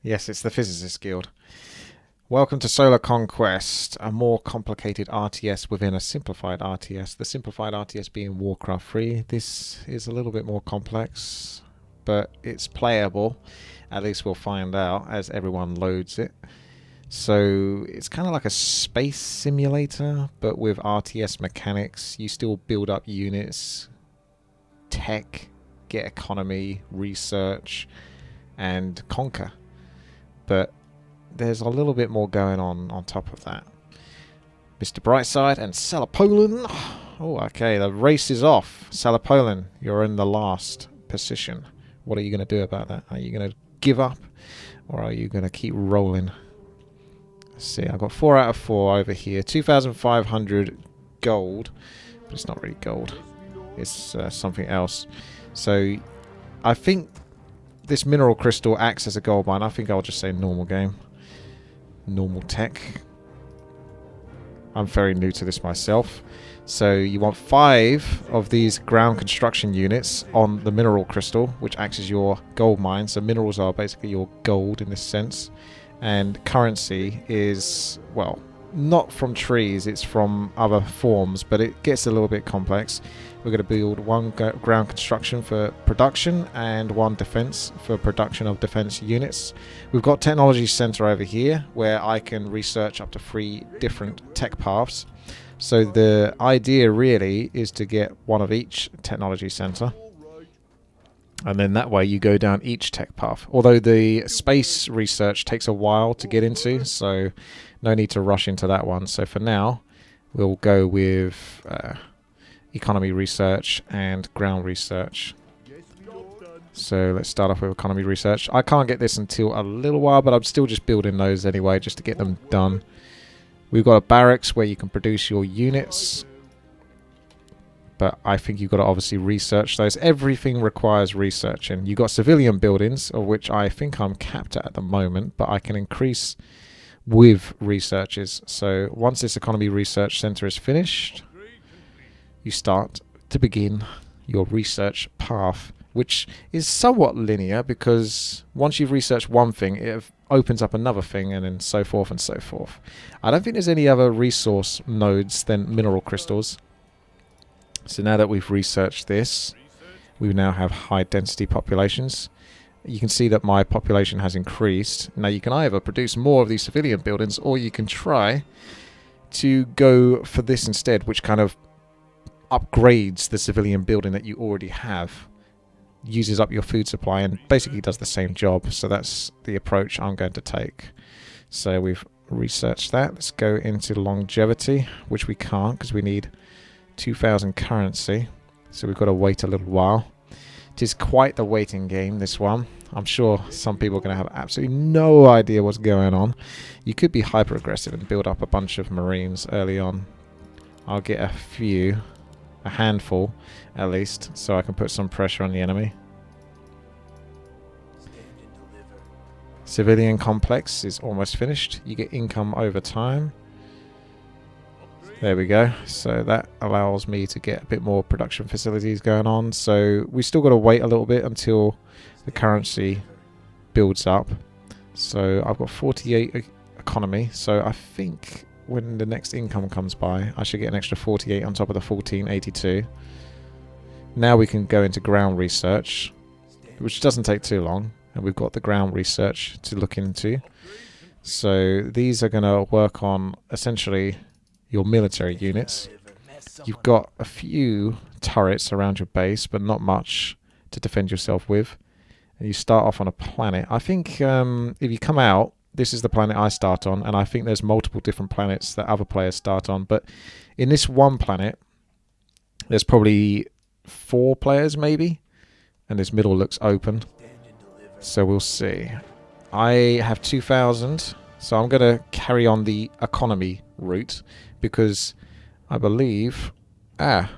Yes, it's the Physicist Guild. Welcome to Solar Conquest, a more complicated RTS within a simplified RTS. The simplified RTS being Warcraft 3. This is a little bit more complex, but it's playable. At least we'll find out as everyone loads it. So it's kind of like a space simulator, but with RTS mechanics. You still build up units, tech, get economy, research, and conquer. But there's a little bit more going on top of that. Mr. Brightside and Salapolan. Oh, okay, the race is off. Salapolan, you're in the last position. What are you going to do about that? Are you going to give up, or are you going to keep rolling? Let's see, I've got 4 out of 4 over here. 2,500 gold, but it's not really gold. It's something else. So I think this mineral crystal acts as a gold mine. I think I'll just say normal game. Normal tech. I'm very new to this myself. So you want 5 of these ground construction units on the mineral crystal, which acts as your gold mine. So minerals are basically your gold in this sense. And currency is, well, not from trees, it's from other forms, but it gets a little bit complex. We're going to build 1 ground construction for production and 1 defense for production of defense units. We've got technology center over here where I can research up to 3 different tech paths. So the idea really is to get 1 of each technology center. And then that way you go down each tech path. Although the space research takes a while to get into, so no need to rush into that one. So for now, we'll go with economy research and ground research. So let's start off with economy research. I can't get this until a little while, but I'm still just building those anyway, just to get them done. We've got a barracks where you can produce your units, but I think you've got to obviously research those. Everything requires researching. You've got civilian buildings, of which I think I'm capped at the moment, but I can increase with researches. So once this economy research center is finished, you start to begin your research path, which is somewhat linear because once you've researched one thing, it opens up another thing, and then so forth and so forth. I don't think there's any other resource nodes than mineral crystals. So now that we've researched this, we now have high density populations. You can see that my population has increased. Now you can either produce more of these civilian buildings, or you can try to go for this instead, which kind of upgrades the civilian building that you already have, uses up your food supply, and basically does the same job. So that's the approach I'm going to take. So we've researched that. Let's go into longevity, which we can't because we need 2,000 currency, so we've got to wait a little while. It is quite the waiting game, this one. I'm sure some people are going to have absolutely no idea what's going on. You could be hyper aggressive and build up a bunch of marines early on. I'll get a handful at least, so I can put some pressure on the enemy. Civilian complex is almost finished. You get income over time. There we go. So that allows me to get a bit more production facilities going on. So we still got to wait a little bit until the currency builds up. So I've got 48 economy. So I think when the next income comes by, I should get an extra 48 on top of the 1482. Now we can go into ground research, which doesn't take too long. And we've got the ground research to look into. So these are going to work on essentially your military units. You've got a few turrets around your base, but not much to defend yourself with. And you start off on a planet. I think if you come out, this is the planet I start on, and I think there's multiple different planets that other players start on. But in this one planet, there's probably 4 players maybe, and this middle looks open. So we'll see. I have 2,000, so I'm going to carry on the economy route, because I believe that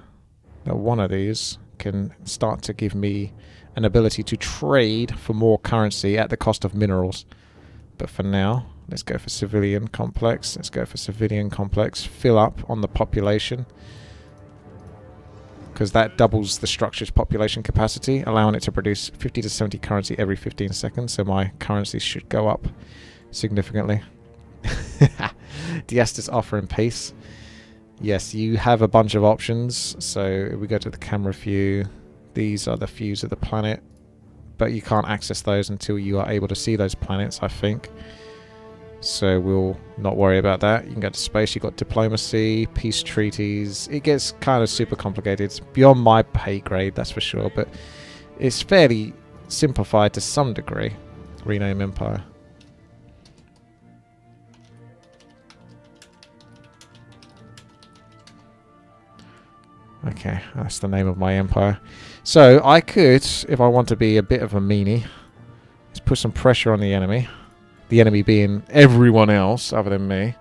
one of these can start to give me an ability to trade for more currency at the cost of minerals. But for now, let's go for civilian complex. Let's go for civilian complex. Fill up on the population, because that doubles the structure's population capacity, allowing it to produce 50 to 70 currency every 15 seconds. So my currency should go up significantly. Diesta's offering peace. Yes, you have a bunch of options. So if we go to the camera view, these are the views of the planet, but you can't access those until you are able to see those planets, I think. So we'll not worry about that. You can go to space. You've got diplomacy, peace treaties. It gets kind of super complicated. It's beyond my pay grade, that's for sure, but it's fairly simplified to some degree. Rename empire. Okay, that's the name of my empire. So I could, if I want to be a bit of a meanie, let's put some pressure on the enemy. The enemy being everyone else other than me.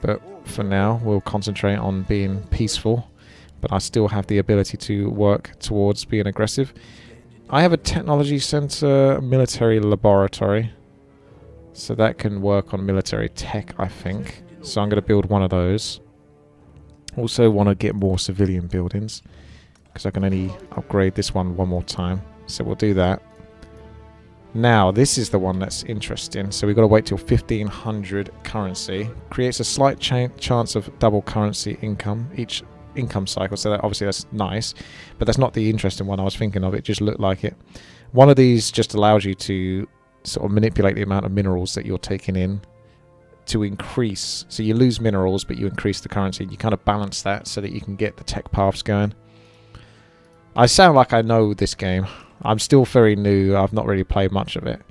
But for now, we'll concentrate on being peaceful. But I still have the ability to work towards being aggressive. I have a technology center, military laboratory. So that can work on military tech, I think. So I'm going to build one of those. Also want to get more civilian buildings, because I can only upgrade this one more time. So we'll do that. Now, this is the one that's interesting. So we've got to wait till 1500 currency. Creates a slight chance of double currency income each income cycle. So that, obviously that's nice. But that's not the interesting one I was thinking of. It just looked like it. One of these just allows you to sort of manipulate the amount of minerals that you're taking in to increase. So you lose minerals, but you increase the currency. You kind of balance that so that you can get the tech paths going. I sound like I know this game. I'm still very new. I've not really played much of it.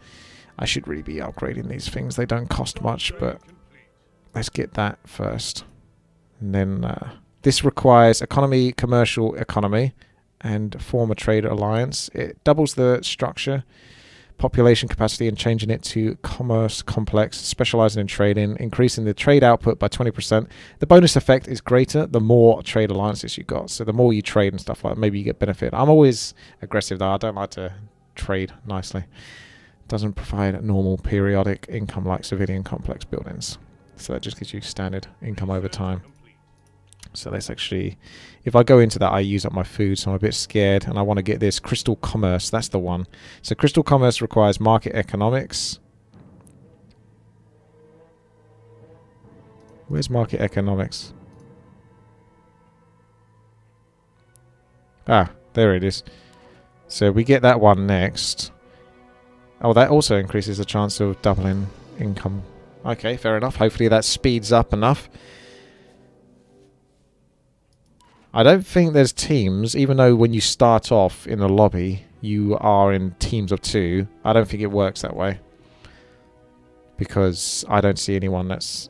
I should really be upgrading these things. They don't cost much, but let's get that first. And then this requires economy, commercial economy, and form a trade alliance. It doubles the structure, population capacity, and changing it to commerce complex, specializing in trading, increasing the trade output by 20%. The bonus effect is greater the more trade alliances you got. So the more you trade and stuff like that, maybe you get benefit. I'm always aggressive though. I don't like to trade nicely. Doesn't provide normal periodic income like civilian complex buildings. So that just gives you standard income over time. So let's actually, if I go into that, I use up my food, so I'm a bit scared, and I want to get this crystal commerce. That's the one. So crystal commerce requires market economics. Where's market economics? Ah, there it is. So we get that one next. Oh, that also increases the chance of doubling income. Okay, fair enough. Hopefully that speeds up enough. I don't think there's teams, even though when you start off in the lobby, you are in teams of 2. I don't think it works that way. Because I don't see anyone that's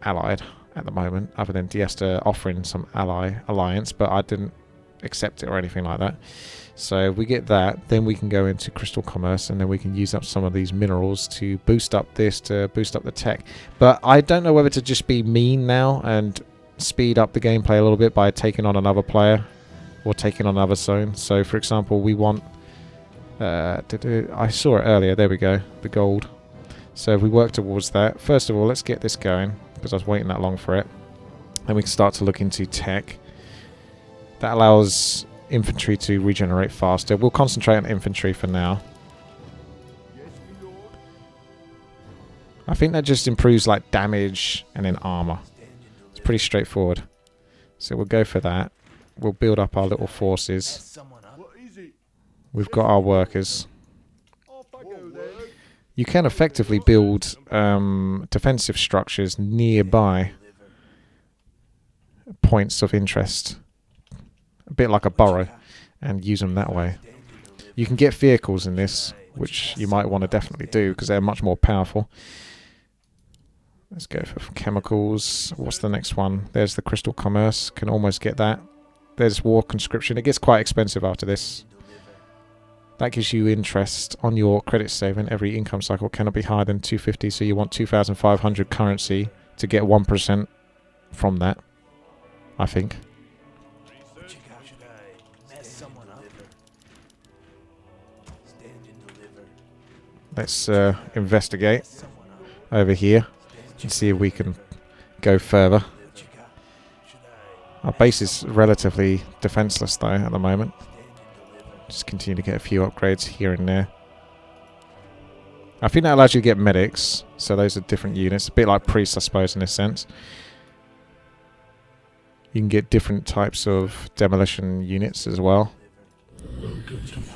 allied at the moment, other than Diesta offering some alliance, but I didn't accept it or anything like that. So if we get that, then we can go into crystal commerce, and then we can use up some of these minerals to boost up this, to boost up the tech. But I don't know whether to just be mean now and speed up the gameplay a little bit by taking on another player or taking on another zone. So for example, we want I saw it earlier, there we go, the gold. So if we work towards that, first of all, let's get this going, because I was waiting that long for it. Then we can start to look into tech. That allows infantry to regenerate faster. We'll concentrate on infantry for now. I think that just improves like damage and then armor. Pretty straightforward. So we'll go for that. We'll build up our little forces. We've got our workers. You can effectively build defensive structures nearby points of interest. A bit like a burrow, and use them that way. You can get vehicles in this, which you might want to definitely do because they're much more powerful. Let's go for chemicals. What's the next one? There's the crystal commerce. Can almost get that. There's war conscription. It gets quite expensive after this. That gives you interest on your credit saving. Every income cycle cannot be higher than 250, so you want 2,500 currency to get 1% from that, I think. Let's investigate over here and see if we can go further. Our base is relatively defenseless though at the moment. Just continue to get a few upgrades here and there. I think that allows you to get medics, so those are different units. A bit like priests, I suppose, in a sense. You can get different types of demolition units as well.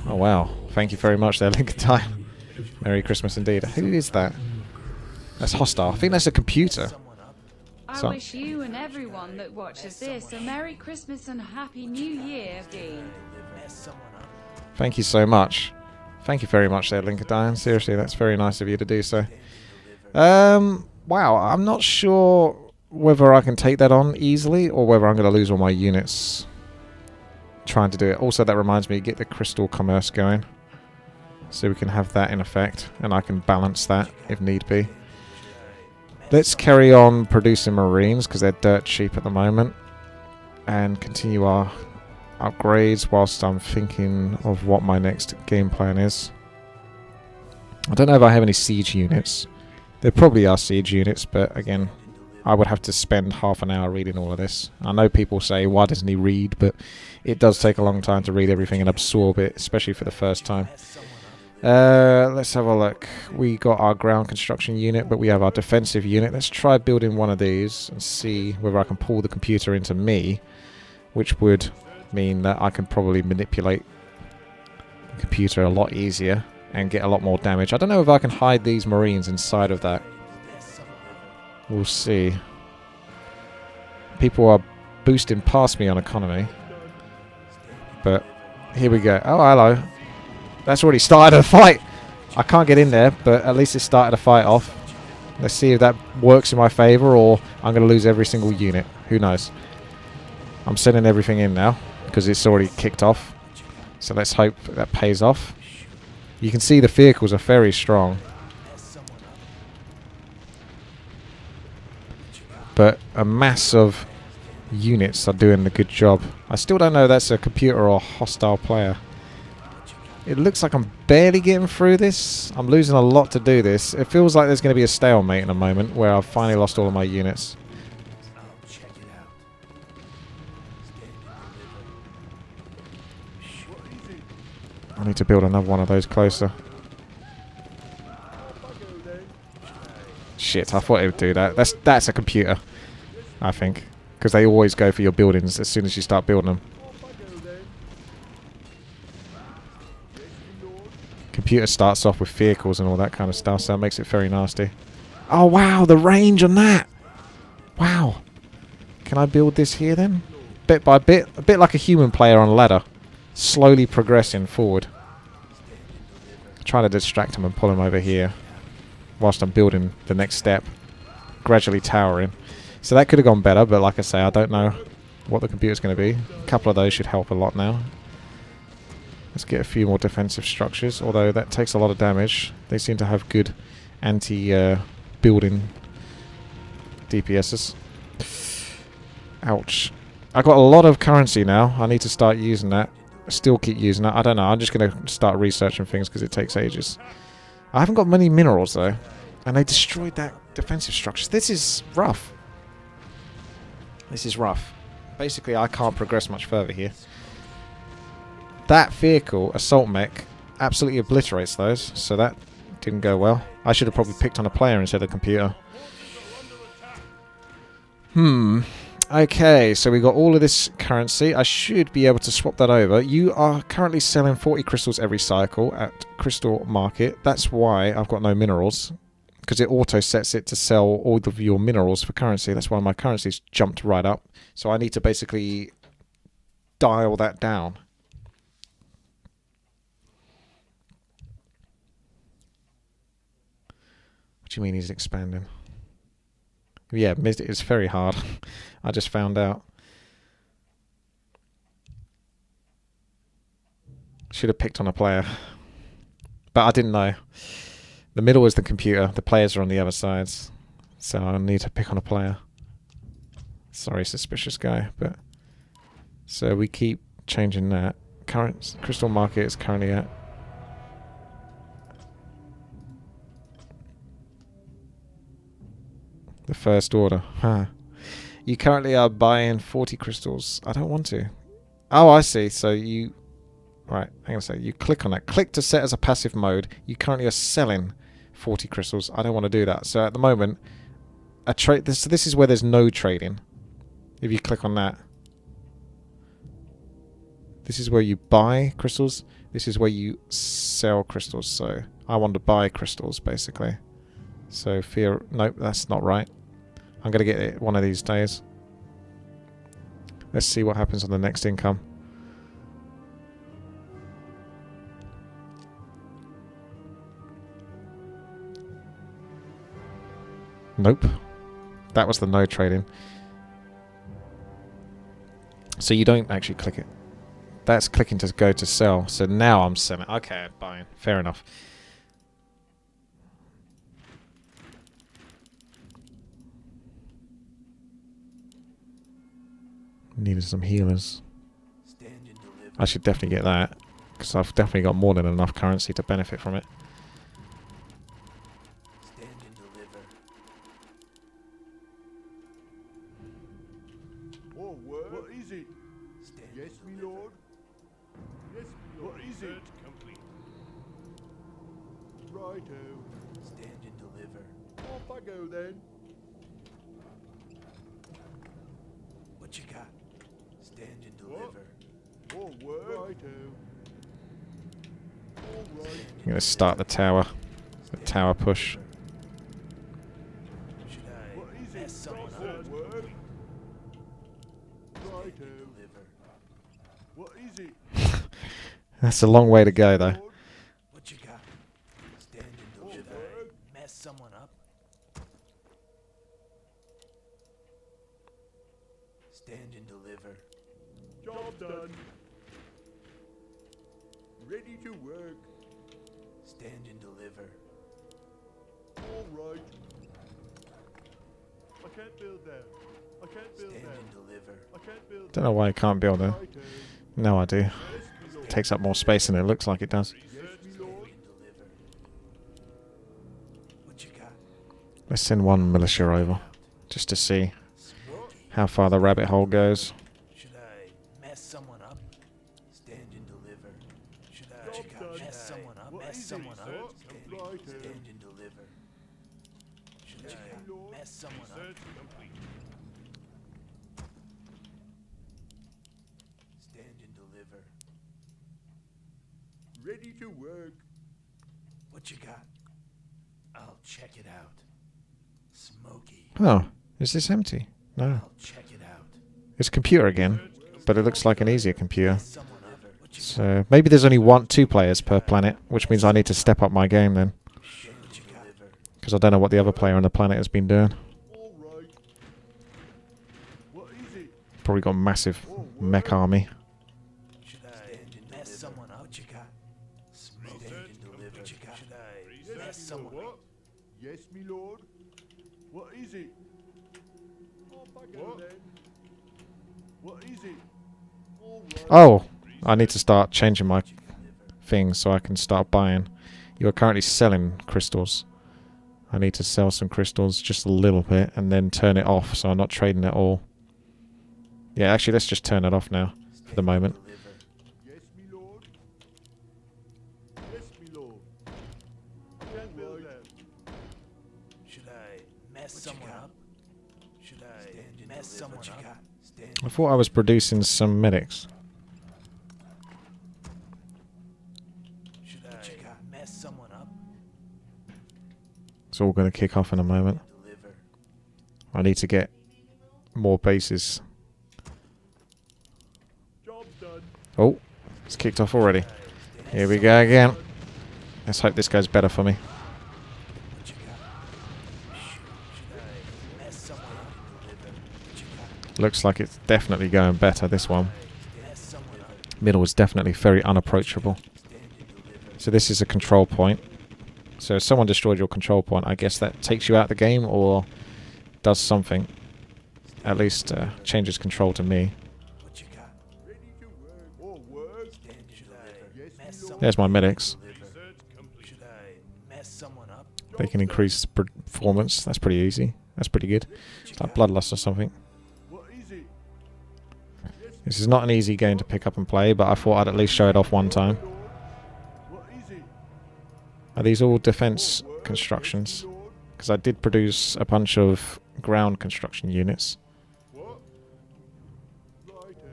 Oh wow, thank you very much there, Lincoln. Merry Christmas indeed. Who is that? That's hostile. I think that's a computer. I wish you and everyone that watches this a Merry Christmas and Happy New Year, Dean. Thank you so much. Thank you very much there, Lincoln. Seriously, that's very nice of you to do so. Wow, I'm not sure whether I can take that on easily or whether I'm going to lose all my units trying to do it. Also, that reminds me, get the crystal commerce going so we can have that in effect and I can balance that if need be. Let's carry on producing marines because they're dirt cheap at the moment and continue our upgrades whilst I'm thinking of what my next game plan is. I don't know if I have any siege units. There probably are siege units, but again, I would have to spend half an hour reading all of this. I know people say, why doesn't he read? But it does take a long time to read everything and absorb it, especially for the first time. Let's have a look. We got our ground construction unit, but we have our defensive unit. Let's try building one of these and see whether I can pull the computer into me, which would mean that I can probably manipulate the computer a lot easier and get a lot more damage. I don't know if I can hide these marines inside of that. We'll see. People are boosting past me on economy. But here we go. Oh, hello. That's already started a fight. I can't get in there, but at least it started a fight off. Let's see if that works in my favour or I'm going to lose every single unit. Who knows? I'm sending everything in now because it's already kicked off. So let's hope that pays off. You can see the vehicles are very strong. But a mass of units are doing a good job. I still don't know if that's a computer or a hostile player. It looks like I'm barely getting through this. I'm losing a lot to do this. It feels like there's going to be a stalemate in a moment where I've finally lost all of my units. I need to build another one of those closer. Shit, I thought it would do that. That's a computer, I think. Because they always go for your buildings as soon as you start building them. Computer starts off with vehicles and all that kind of stuff, so that makes it very nasty. Oh wow, the range on that! Wow. Can I build this here then? Bit by bit, a bit like a human player on a ladder. Slowly progressing forward. Trying to distract him and pull him over here. Whilst I'm building the next step. Gradually towering. So that could have gone better, but like I say, I don't know what the computer's going to be. A couple of those should help a lot now. Let's get a few more defensive structures, although that takes a lot of damage. They seem to have good anti-building DPSs. Ouch. I got a lot of currency now. I need to start using that. Still keep using that. I don't know. I'm just going to start researching things because it takes ages. I haven't got many minerals though. And they destroyed that defensive structure. This is rough. This is rough. Basically, I can't progress much further here. That vehicle, assault mech, absolutely obliterates those, so that didn't go well. I should have probably picked on a player instead of a computer. Okay, so we got all of this currency. I should be able to swap that over. You are currently selling 40 crystals every cycle at Crystal Market. That's why I've got no minerals, because it auto sets it to sell all of your minerals for currency. That's why my currency's jumped right up. So I need to basically dial that down. What do you mean he's expanding? Yeah, it's very hard. I just found out. Should have picked on a player. But I didn't know. The middle is the computer. The players are on the other sides. So I need to pick on a player. Sorry, suspicious guy. But so we keep changing that. Current Crystal Market is currently at the First Order. Huh. You currently are buying 40 crystals. I don't want to. Oh, I see. So you... Right, hang on a sec. You click on that. Click to set as a passive mode. You currently are selling 40 crystals. I don't want to do that. So at the moment, this is where there's no trading. If you click on that. This is where you buy crystals. This is where you sell crystals. So I want to buy crystals, basically. So nope, that's not right. I'm going to get it one of these days. Let's see what happens on the next income. Nope. That was the no trading. So you don't actually click it. That's clicking to go to sell. So now I'm selling. Okay, buying. Fair enough. Needed some healers. I should definitely get that. Because I've definitely got more than enough currency to benefit from it. What is it? Yes, me lord. Yes, me lord. What is it? Complete. Righto. Stand and deliver. Off I go then. What you got? Stand and deliver. All word. Righto. All right. I'm going to start the tower. The tower push. Should I mess someone up? Word. Righto. What is it? That's a long way to go, though. What you got? Stand and deliver. Should I mess someone up? Stand and deliver. Job done. Ready to work. Stand and deliver. All right. I can't build there. I can't build there. Stand and deliver. I can't build. Don't know why I can't build there. No idea. Takes up more space than it looks like it does. Let's send one militia over, just to see how far the rabbit hole goes. Should I mess someone up? Stand and deliver. Should I mess someone up? Mess someone up? Stand and deliver. Should I mess someone up? Stand and deliver. Ready to work. What you got? I'll check it out. Smoky. Oh, is this empty? No. I'll check it out. It's a computer again, but it looks like an easier computer. So maybe there's only two players per planet, which means I need to step up my game then. Because I don't know what the other player on the planet has been doing. Probably got a massive mech army. Should I mess someone up? What you got? Stand and deliver. What you got? Should I mess someone up? Yes, me lord. What is it? What is it? Oh, I need to start changing my things so I can start buying. You are currently selling crystals. I need to sell some crystals just a little bit and then turn it off so I'm not trading at all. Yeah, actually, let's just turn it off now for the moment. Yes, me lord. Yes, me lord. I can't build that. Should I mess someone up? Should I mess someone up? I thought I was producing some medics. Should I mess someone up? It's all going to kick off in a moment. I need to get more bases. Oh, it's kicked off already. Here we go again. Let's hope this goes better for me. Looks like it's definitely going better, this one. Middle is definitely very unapproachable. So this is a control point. So if someone destroyed your control point, I guess that takes you out of the game or does something. At least changes control to me. There's my medics. They can increase performance. That's pretty easy. That's pretty good. It's like bloodlust or something. This is not an easy game to pick up and play, but I thought I'd at least show it off one time. What is it? Are these all defense constructions? Because I did produce a bunch of ground construction units. What? Righto.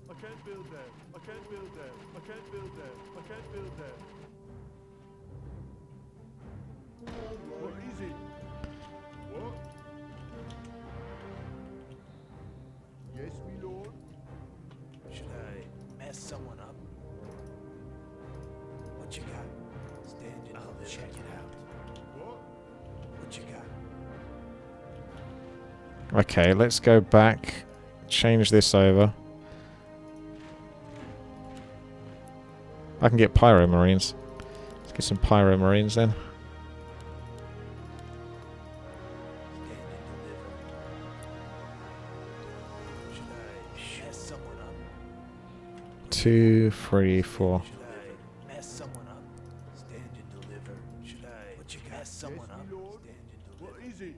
I can't build that. I can't build that. I can't build that. I can't build that. What is it? What? Yes, me lord. Should I mess someone up? What you got? Stand and I'll check it out. What? What you got? Okay, let's go back. Change this over. I can get Pyro Marines. Let's get some Pyro Marines then. Stand and deliver. Should I mess someone up? 2, 3, 4. Should I mess someone up? Stand and deliver. Should I what you got? Mess someone Yes, up? me lord. Stand and What deliver. is it?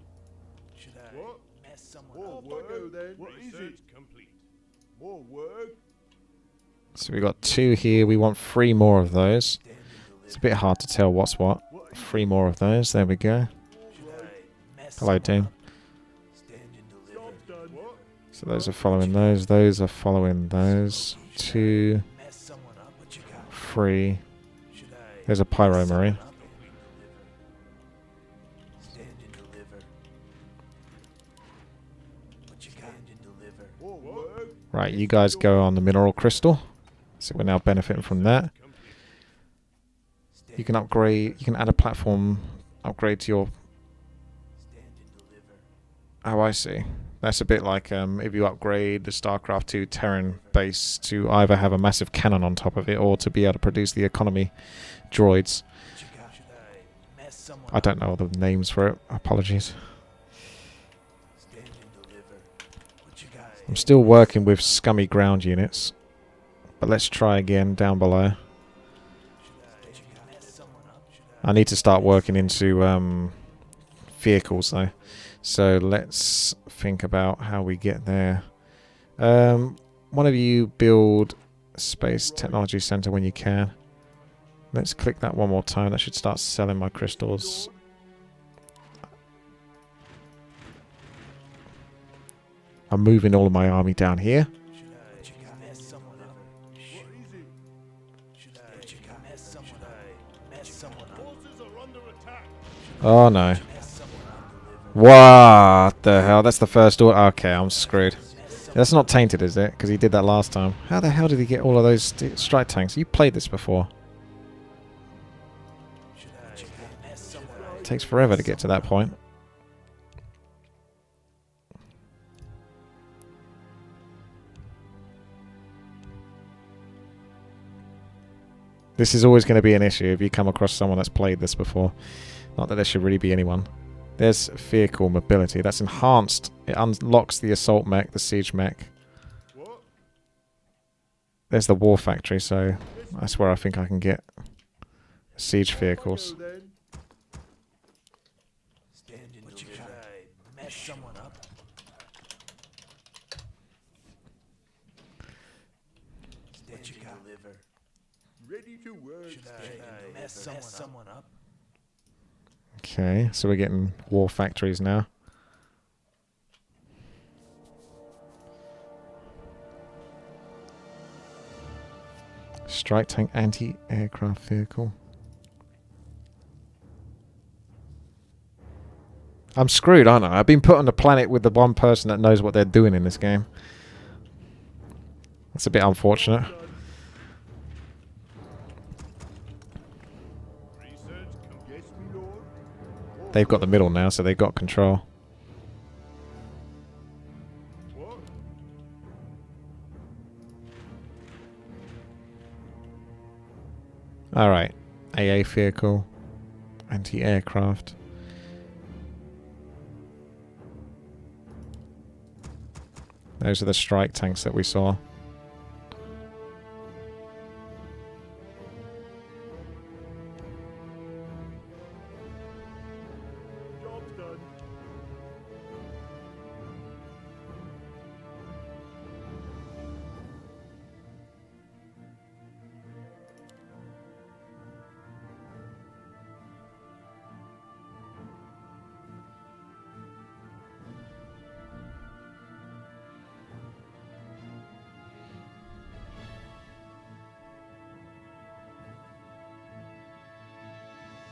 Should I What? mess someone More up? work then. What is it? Complete. More work. So we got 2 here. We want 3 more of those. Stand and It's a deliver. bit hard to tell what's what. What is 3 more of those. There we go. Should I mess Hello, someone team. up? Stand and deliver. Job done. What? So those are following those. Those are following those. 2, Mess someone up? What you got? 3. Should I There's a Pyro mess someone Marine. up? Stand and deliver. What you got? Stand and deliver. More work. Right, you guys go on the mineral crystal. So we're now benefiting from that. You can upgrade. You can add a platform upgrade to your. Stand and deliver. Oh, I see. That's a bit like if you upgrade the StarCraft 2 Terran base to either have a massive cannon on top of it or to be able to produce the economy droids. What you got? Should I mess someone I don't know the names for it. Apologies. Stand and deliver. What you got? I'm still working with scummy ground units. But let's try again down below. Should I mess someone up? Should I need to start working into vehicles though. So let's think about how we get there. One of you build Space Technology Center when you can. Let's click that one more time. That should start selling my crystals. I'm moving all of my army down here. Should I mess someone up? What is it? Should I mess someone up? Mess someone up? Forces are under attack. Oh no. Mess someone up? Deliver. What the hell? That's the first order. Okay, I'm screwed. That's not tainted, is it? Because he did that last time. How the hell did he get all of those strike tanks? You played this before. Should I mess someone up? It takes forever to get to that point. This is always going to be an issue if you come across someone that's played this before. Not that there should really be anyone. There's vehicle mobility. That's enhanced. It unlocks the assault mech, the siege mech. What? There's the war factory, so that's where I think I can get siege vehicles. Righto then. Stand and deliver. Should I mess someone up? Stand and deliver. Ready to work. Should I mess someone up? Okay, so we're getting war factories now. Strike tank anti-aircraft vehicle. I'm screwed, aren't I? I've been put on the planet with the one person that knows what they're doing in this game. That's a bit unfortunate. Research. Yes, me lord. They've got the middle now, so they've got control. What? Alright. AA vehicle. Anti-aircraft. Those are the strike tanks that we saw. Job's done.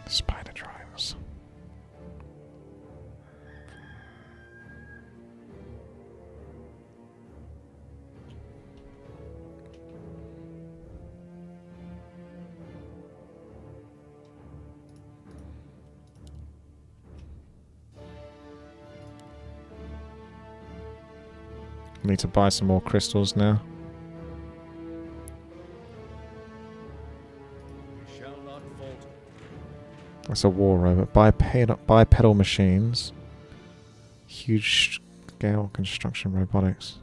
Spider drones. Need to buy some more crystals now. We shall not falter. That's a war robot. Bipedal machines. Huge scale construction robotics.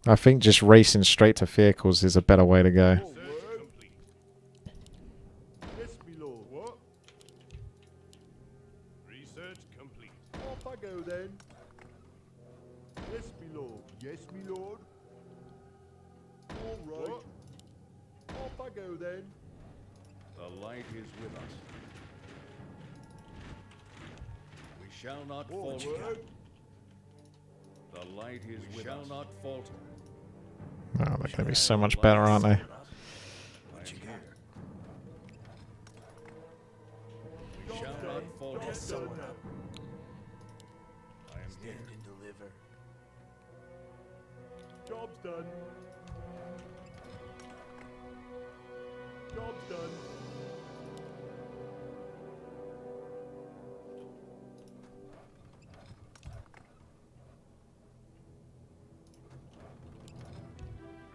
I think just racing straight to vehicles is a better way to go. Yes, my lord. What? Research complete. Off I go then. Yes, my lord. Yes, my lord. All right. What? Off I go then. The light is with us. We shall not falter. The light is with us. We shall not falter. Oh, they're going to be so much better, aren't they? What you got? We shall not falter. Mess someone up. I am Stand here. and deliver. Job's done. Job's done.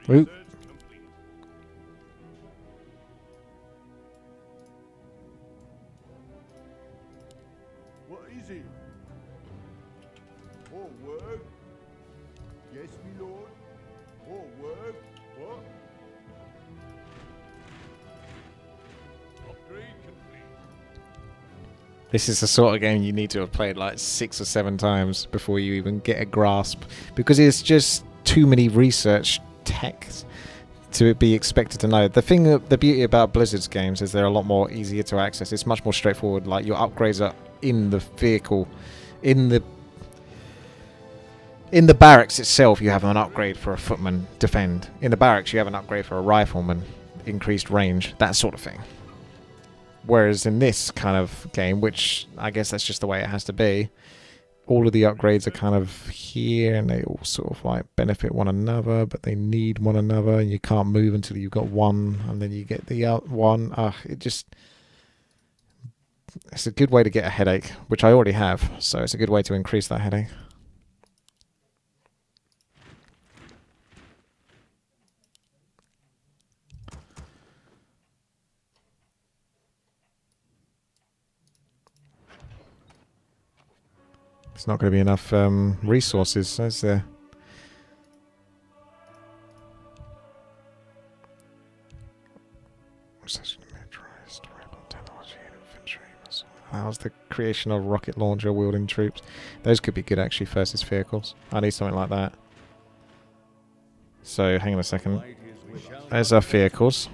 Oop. Research complete. What is it? More work? Yes, my lord. More work? What? Upgrade complete. This is the sort of game you need to have played like 6 or 7 times before you even get a grasp, because it's just too many research techs to be expected to know. The beauty about Blizzard's games is they're a lot more easier to access. It's much more straightforward. Like, your upgrades are in the vehicle, in the barracks itself. You have an upgrade for a footman, defend. In the barracks you have an upgrade for a rifleman, increased range, that sort of thing. Whereas in this kind of game, which I guess that's just the way it has to be, all of the upgrades are kind of here, and they all sort of like benefit one another, but they need one another, and you can't move until you've got one, and then you get the one. It's a good way to get a headache, which I already have, so it's a good way to increase that headache. It's not going to be enough resources, is there? How's the creation of rocket launcher wielding troops? Those could be good actually versus vehicles. I need something like that. So hang on a second. There's our vehicles.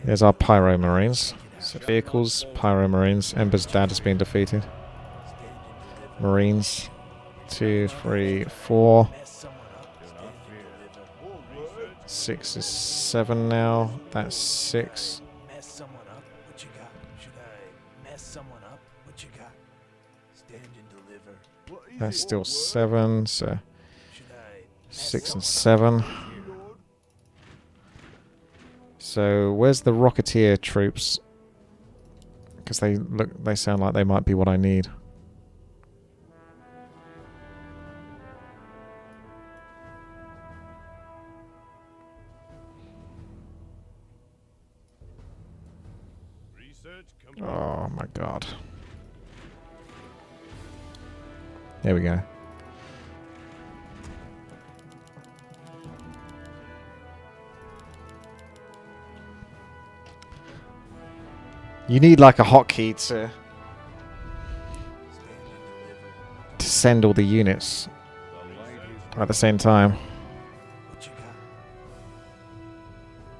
There's our pyro marines. So vehicles, pyro marines. Ember's dad has been defeated. Marines. 2, 3, 4. 6 is 7 now. That's 6. Mess someone up. What you got? Should I mess someone up? What you got? Stand and deliver. What is That's it? still 7. So Should I 6 and 7. My lord. So where's the Rocketeer troops? Because they sound like they might be what I need. Research complete. Oh my god. There we go. You need like a hotkey to send all the units at the same time. What you got?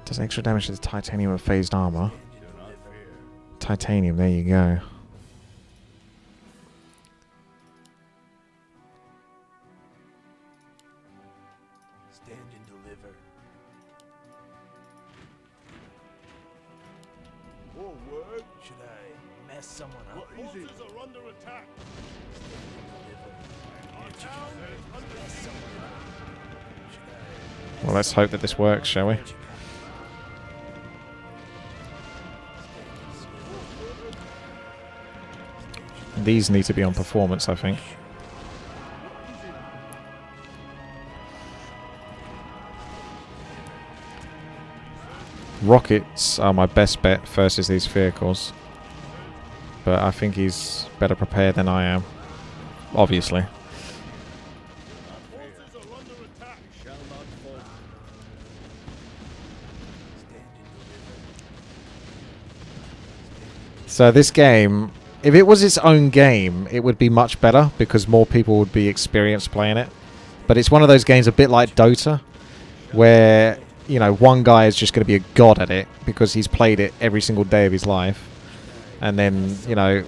Does extra damage to the titanium and phased armor. Stand and deliver. Titanium, there you go. Stand and deliver. Forward. Should I mess someone up? What is it? Forces are under attack. Our Stand town is under and siege. deliver. Should I Well, let's hope that this works, shall we? what you got? These need to be on performance, I think. Rockets are my best bet versus these vehicles. But I think he's better prepared than I am. Obviously. Forces are under attack. Shall not fall. Stand and deliver. So this game, if it was its own game, it would be much better because more people would be experienced playing it. But it's one of those games a bit like Dota, where, you know, one guy is just going to be a god at it because he's played it every single day of his life. And then, you know,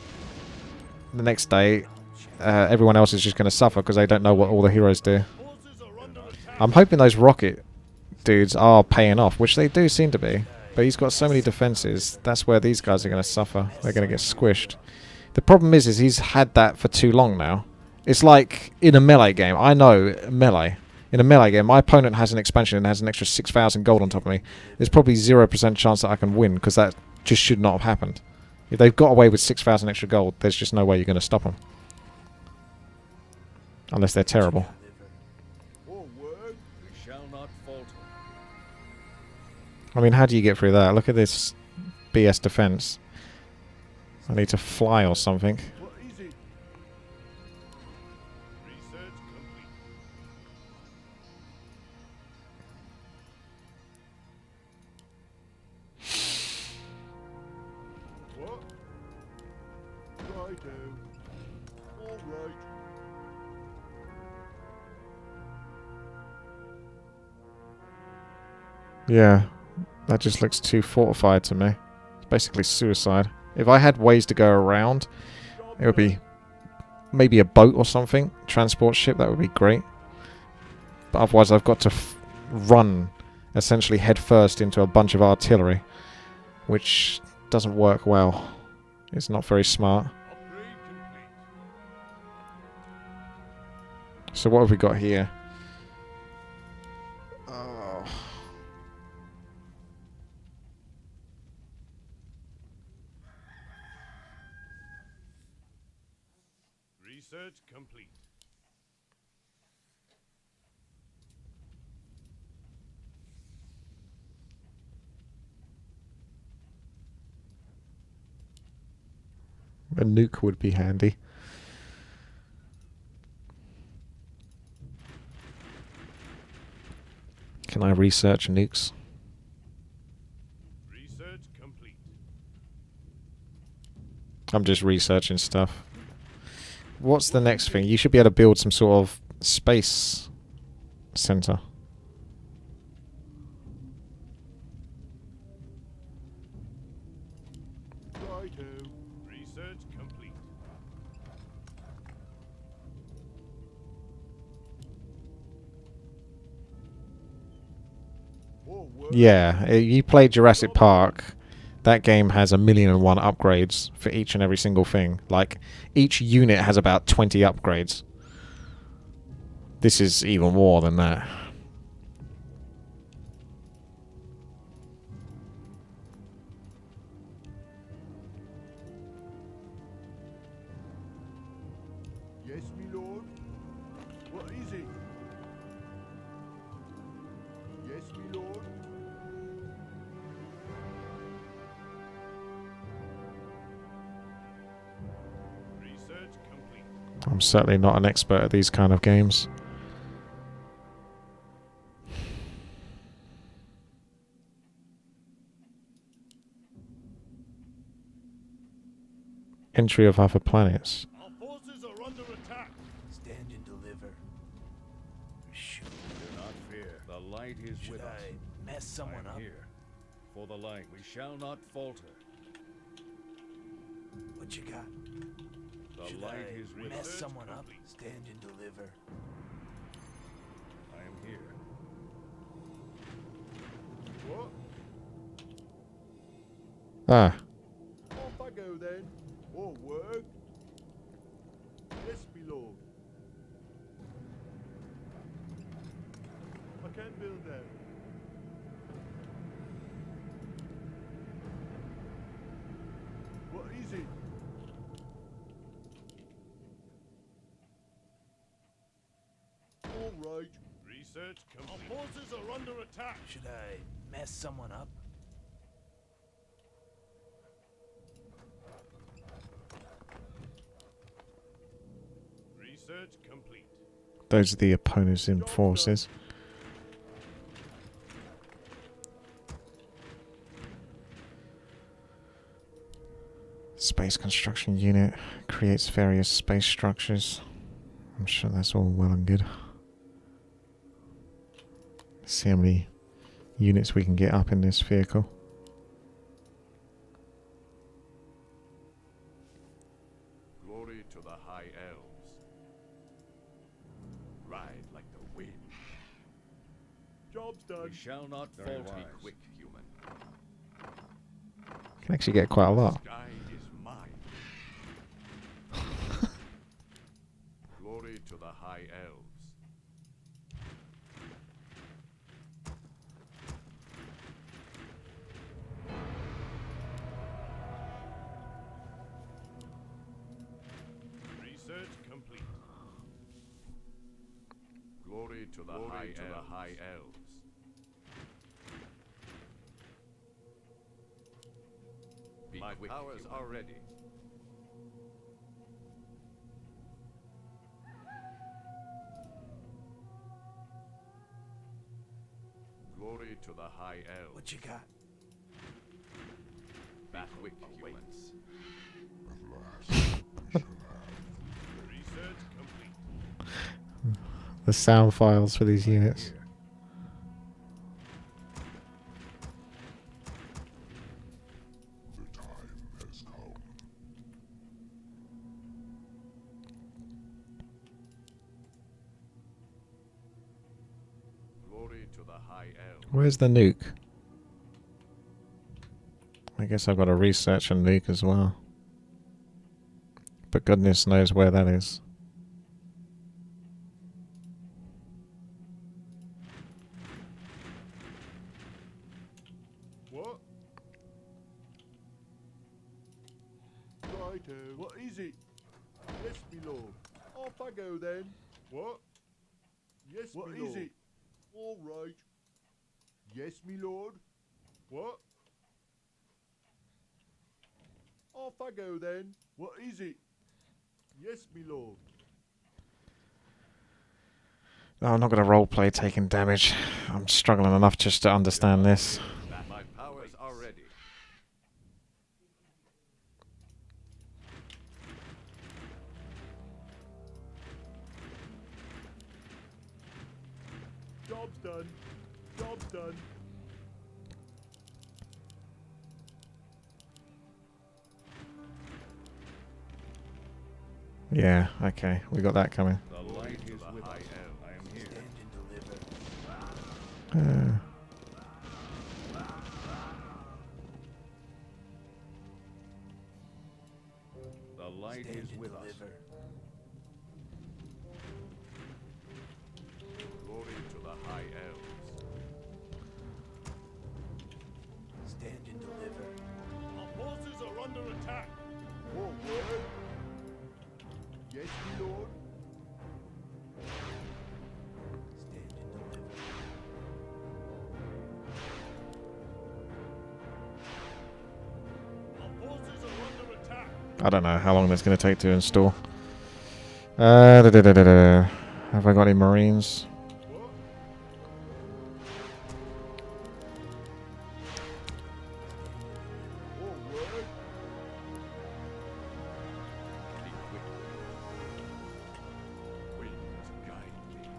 the next day, everyone else is just going to suffer because they don't know what all the heroes do. Forces are under attack. I'm hoping those rocket dudes are paying off, which they do seem to be. But he's got so many defenses. That's where these guys are going to suffer. They're going to get squished. The problem is he's had that for too long now. It's like in a melee game. I know melee. In a melee game, my opponent has an expansion and has an extra 6,000 gold on top of me. There's probably 0% chance that I can win because that just should not have happened. If they've got away with 6,000 extra gold, there's just no way you're going to stop them. Unless they're terrible. Forward. We shall not falter. I mean, how do you get through that? Look at this BS defense. I need to fly or something. What is it? Research complete. What? Righto. All right. Yeah, that just looks too fortified to me. It's basically suicide. If I had ways to go around, it would be maybe a boat or something. Transport ship, that would be great. But otherwise I've got to run essentially head first into a bunch of artillery, which doesn't work well. It's not very smart. Upgrade complete. So what have we got here? Oh. Research complete. A nuke would be handy. Can I research nukes? Research complete. I'm just researching stuff. What's the next thing? You should be able to build some sort of space center. Righto. Research complete. Forward. Yeah, you play Jurassic Park. That game has 1,000,001 upgrades for each and every single thing. Like, each unit has about 20 upgrades. This is even more than that. Yes, my lord. What is it? Yes, my lord. Research complete. I'm certainly not an expert at these kind of games. Entry of other planets. Our forces are under attack. Should I mess someone up? Here, for the light, we shall not falter. What you got? The Should light I is with mess us. someone up? Stand and deliver. I am here. What? Ah, Off I go then. Or work. Yes, me lord. I can build them. What is it? All right. Research complete. Our forces are under attack. Should I mess someone up? Research complete. those are the opposing forces. Space construction unit creates various space structures. I'm sure that's all well and good. Let's see how many units we can get up in this vehicle. Glory to the high elves. Ride like the wind. Job's done. We shall not Very falter. wise. Quick, human. Can actually get quite a lot. Sky is mine. Glory to the high elves. Research complete. Glory to the high elves. My powers are ready. Glory to the high elves. What you got? Back quick, humans. Research complete. The sound files for these units. Here. Glory to the high elves. Where's the nuke? I guess I've got to research a nuke as well. But goodness knows where that is. What? Righto. What is it? Yes, me lord. Off I go then. What? Yes, what me lord. What is it? All right. Yes, me lord. What? Off I go then. What is it? Yes, me lord. No, I'm not going to roleplay taking damage. I'm struggling enough just to understand this. My powers are ready. Job's done. Job's done. Yeah, okay, we got that coming. The light is with us. I am here. Stand and deliver. The light Stand is and with us. deliver. Glory to the high elves. Stand and deliver. Our forces are under attack. Forward. Yes, my lord. Stand and deliver. Our forces are under attack. I don't know how long that's going to take to install. Have I got any Marines? What? Forward. Be quick. Winds guide me.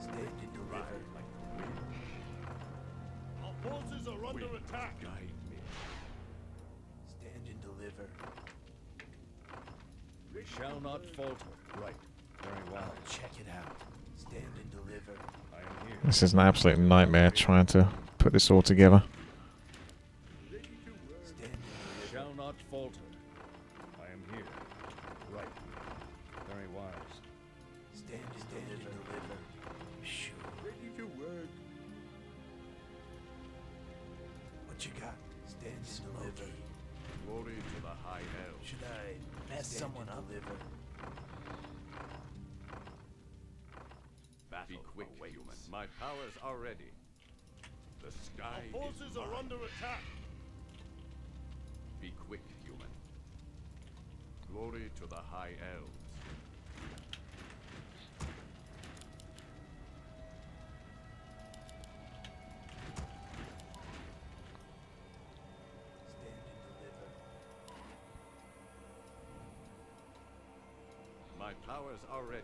Stand and deliver. Ride like the wind. under attack. Guide me. Stand and deliver. We shall not falter. Right. Very well. I'll check it out. Stand and deliver. I am here. This is an absolute nightmare trying to put this all together. Stand and We shall not falter. I am here. Right. Very wise. stand and deliver. Shoot. Ready to work. What you got? Stand and deliver. Glory to the high elves. Should I mess someone up? Deliver. Be quick, human. My powers are ready. The sky Our forces are under attack. Be quick, human. Glory to the high elves. Stand and deliver. My powers are ready.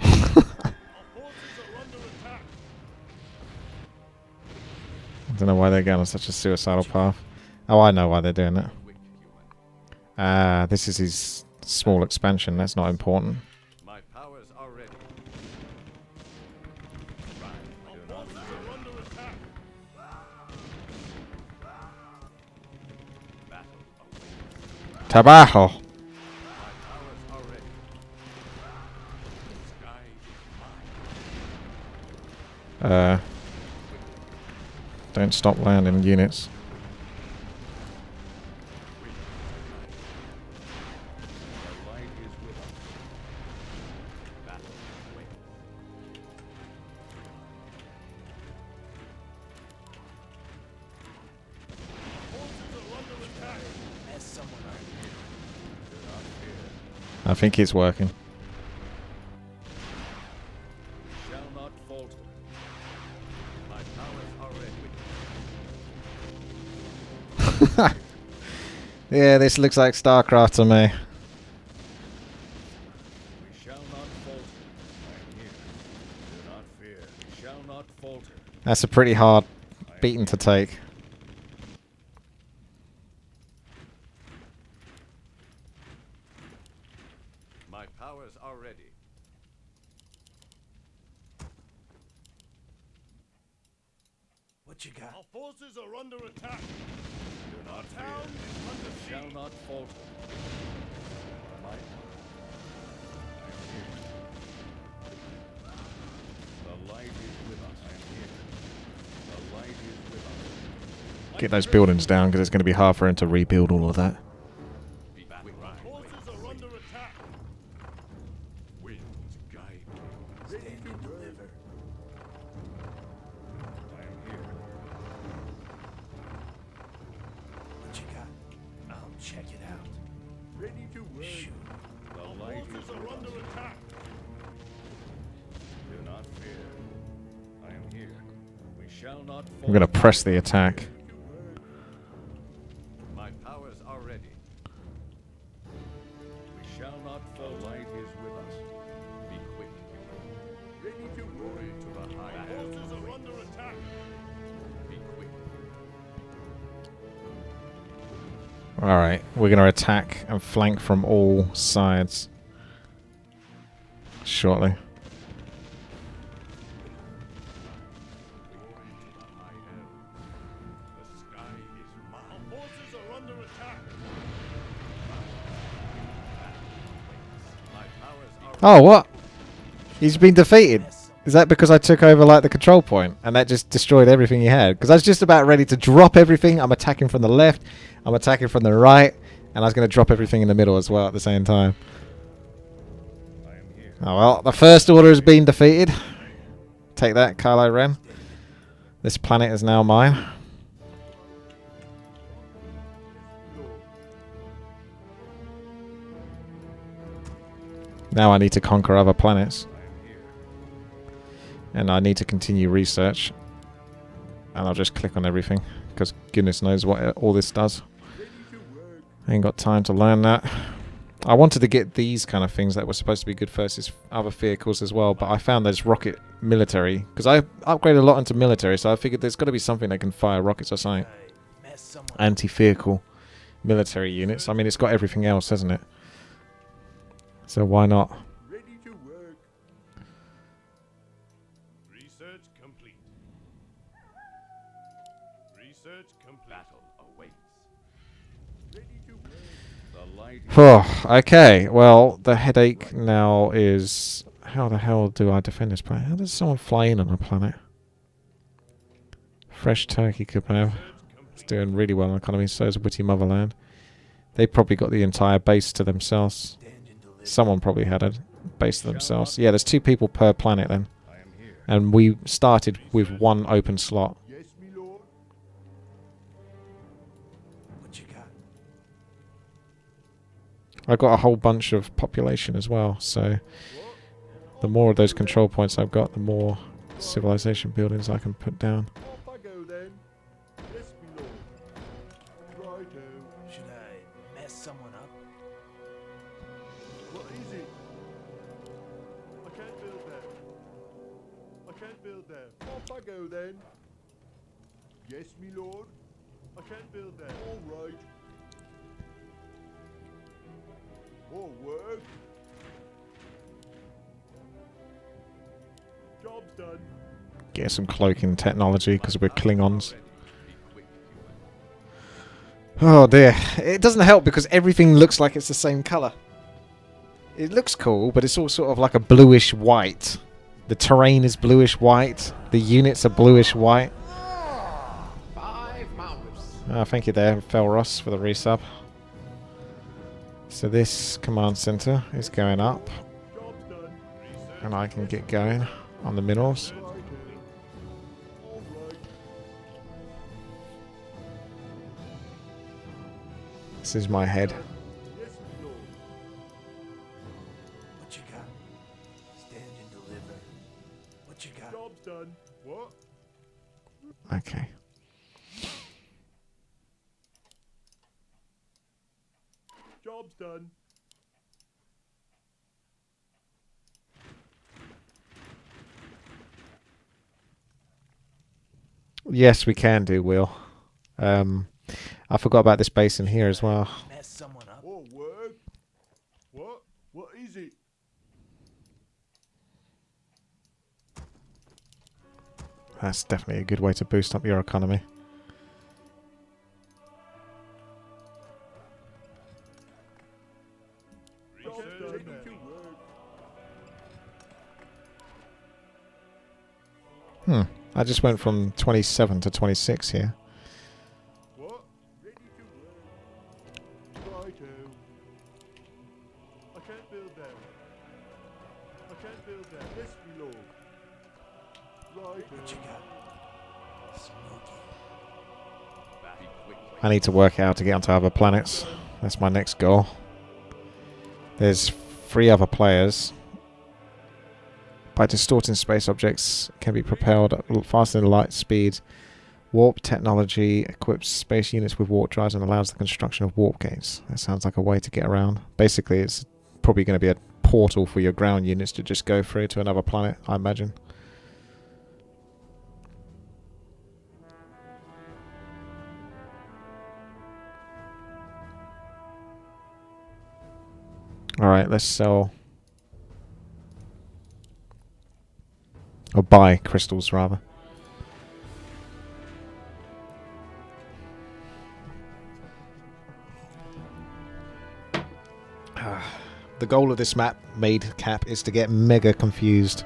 Our forces are under attack. I don't know why they're going on such a suicidal path. Oh, I know why they're doing that. Quick, human. This is his small expansion. That's not important. My powers are ready. Our forces are under attack. Battle awaits. Trabajo. My powers are ready. The sky is mine. Don't stop landing units. The light is with us. Battle awaits. Forces are under attack. Mess someone up. I think it's working. We shall not falter. My powers are ready. Yeah, this looks like StarCraft to me. We shall not falter. I am here. Do not fear. We shall not falter. That's a pretty hard beating to take. My powers are ready. What you got? Our forces are under attack. Do not fear. Town is under We shall siege. not falter. Might. I am here. The light is with us. I am here. The light is with us. Get those buildings down because it's going to be hard for him to rebuild all of that. Be quick. Forces are under attack. Winds guide me. Stand and deliver. I am here. What you got? I'll check it out. Ready to work. Shoot. The light is Forces are with under us. attack. Do not fear. I am here. We shall not falter. I'm going to press the attack. My powers are ready. We shall not fall. The light is with us. Be quick. Ready to glory to the high forces are under attack. Be quick. Alright, we're going to attack and flank from all sides shortly. Glory to the high elves. The sky is mine. Our forces are under attack. My powers are Oh, what? He's been defeated. Is that because I took over like the control point and that just destroyed everything he had? Because I was just about ready to drop everything. I'm attacking from the left, I'm attacking from the right, and I was going to drop everything in the middle as well at the same time. I am here. Oh well, the first order has been defeated. Take that, Kylo Ren. This planet is now mine. Now I need to conquer other planets. I am here. And I need to continue research. And I'll just click on everything. Because goodness knows what all this does. I ain't got time to learn that. I wanted to get these kind of things that were supposed to be good versus other vehicles as well, but I found there's rocket military, because I upgraded a lot into military, so I figured there's got to be something that can fire rockets or something. Anti-vehicle military units. I mean, it's got everything else, hasn't it? So why not? Ready to work. Research complete. Research complete. Battle awaits. Ready to work. The light. Oh, okay. Well, the headache now is, how the hell do I defend this planet? How does someone fly in on a planet? Fresh turkey kebab. It's doing really well in economy. So is Witty Motherland. They probably got the entire base to themselves. Someone probably had a base to themselves. Yeah, there's 2 people per planet then. I am here. And we started with 1 open slot. Yes, me lord. What you got? I got a whole bunch of population as well, so the more of those control points I've got, the more civilization buildings I can put down. Off I go then. Yes, me lord. Righto. Should I mess someone up? What is it? I can't build that. I can't build that. Off I go then. Yes, me lord. I can't build that. All right. More work. Job's done. Get some cloaking technology because we're Klingons. Oh dear. It doesn't help because everything looks like it's the same colour. It looks cool, but it's all sort of like a bluish white. The terrain is bluish white. The units are bluish white. Thank you there, Felros, for the resub. So this command center is going up. Job's done. And I can get going on the minerals. Righto. All right. This is my head. Yes, me lord. What you got? Stand and deliver. What you got? Job's done. What? Okay. Job's done. Yes, we can do, Will. I forgot about this base in here as well. Mess someone up? More work. What? What is it? That's definitely a good way to boost up your economy. Job's done. Ready to work. I just went from 27 to 26 here. What? Ready to work. Righto. I can't build that. I can't build that. Yes, me lord. Righto. What you got? Smoky. I need to work out how to get onto other planets. That's my next goal. There's 3 other players. By distorting space objects can be propelled at faster than light speed. Warp technology equips space units with warp drives and allows the construction of warp gates. That sounds like a way to get around. Basically, it's probably going to be a portal for your ground units to just go through to another planet, I imagine. Alright, let's sell. Or buy crystals, rather. The goal of this map, Made Cap, is to get mega confused.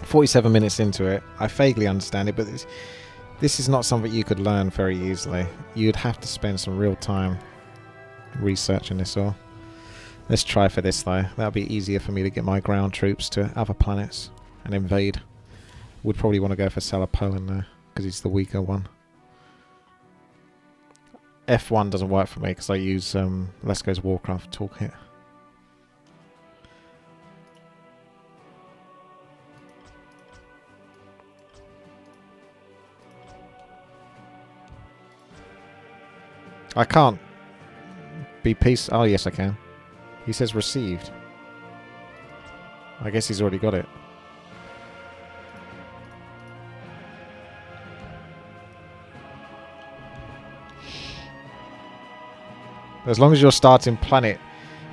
47 minutes into it, I vaguely understand it, but this is not something you could learn very easily. You'd have to spend some real time researching this all. Let's try for this though. That'll be easier for me to get my ground troops to other planets and invade. Would probably want to go for Poland there, because he's the weaker one. F1 doesn't work for me because I use Let's Go's Warcraft toolkit. I can't be peace. Oh yes, I can. He says received. I guess he's already got it. As long as you're starting planet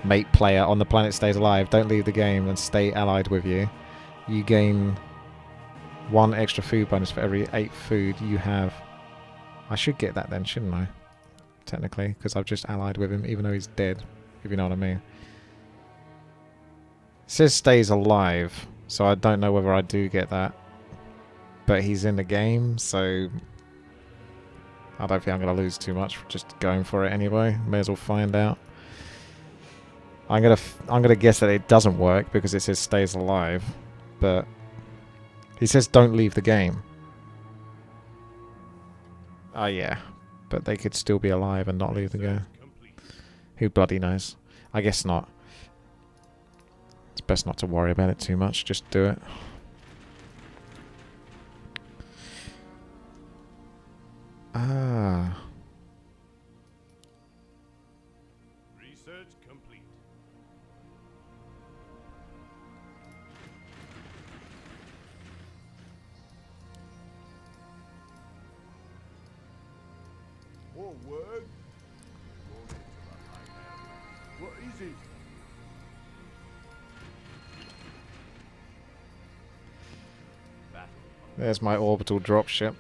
mate player on the planet stays alive, don't leave the game and stay allied with you. You gain 1 extra food bonus for every 8 food you have. I should get that then, shouldn't I? Technically, because I've just allied with him, even though he's dead, if you know what I mean. It says stays alive, so I don't know whether I do get that. But he's in the game, so I don't think I'm going to lose too much for just going for it anyway. May as well find out. I'm gonna guess that it doesn't work because it says stays alive, but he says don't leave the game. Oh yeah, but they could still be alive and not leave the game. Who bloody knows? I guess not. It's best not to worry about it too much. Just do it. Ah. Research complete. More work? What is it? There's my orbital dropship.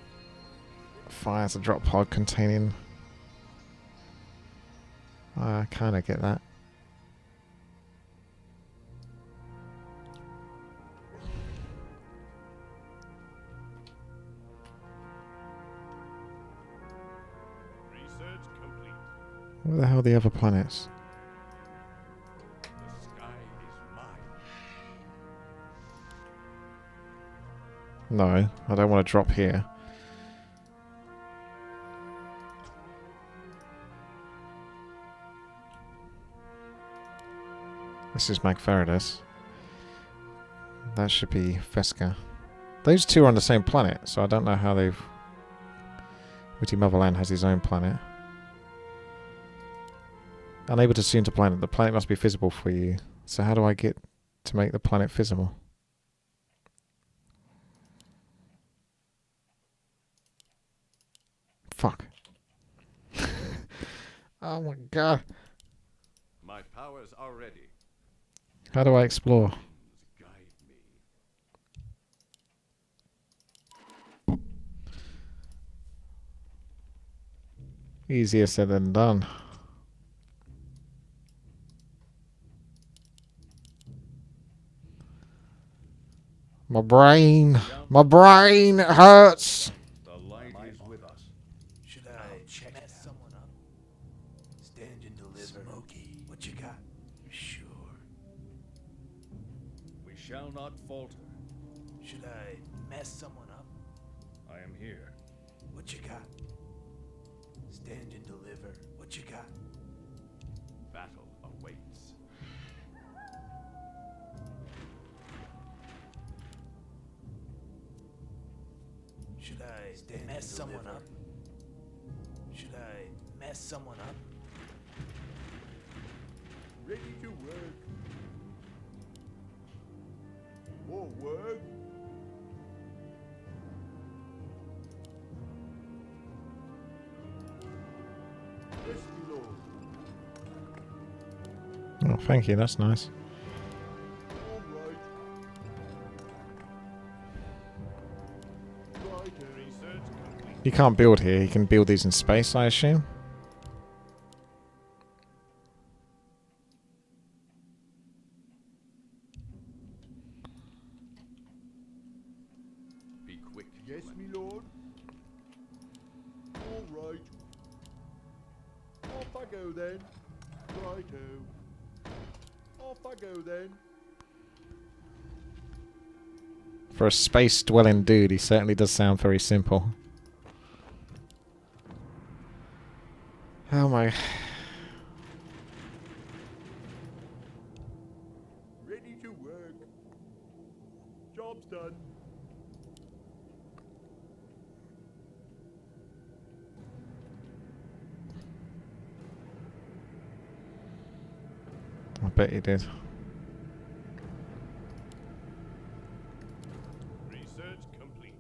Fires a drop pod containing... I kind of get that. Research complete. Where the hell are the other planets? The sky is mine. No, I don't want to drop here. This is Magfaradus. That should be Fesca. Those two are on the same planet, so I don't know how they've... Witty Motherland has his own planet. Unable to see into planet. The planet must be visible for you. So how do I get to make the planet visible? Fuck. Oh my god. My powers are ready. How do I explore? Guide me. Easier said than done. My brain it hurts. The light is with us. Should I mess someone up? Stand and deliver. Smokey, what you got? Sure. We shall not falter. Should I mess someone up? I am here. What you got? Stand and deliver. What you got? Battle awaits. Should I mess someone up? Should I mess someone up? Ready to work. More work? Yes, my lord. Oh, thank you. That's nice. All right. Right, Research complete. You can't build here. You can build these in space, I assume. Be quick. yes, my lord. All right. Off I go then. Righto. Off I go then. For a space-dwelling dude, he certainly does sound very simple. Oh my... Ready to work. Job's done. bet you did. Research complete.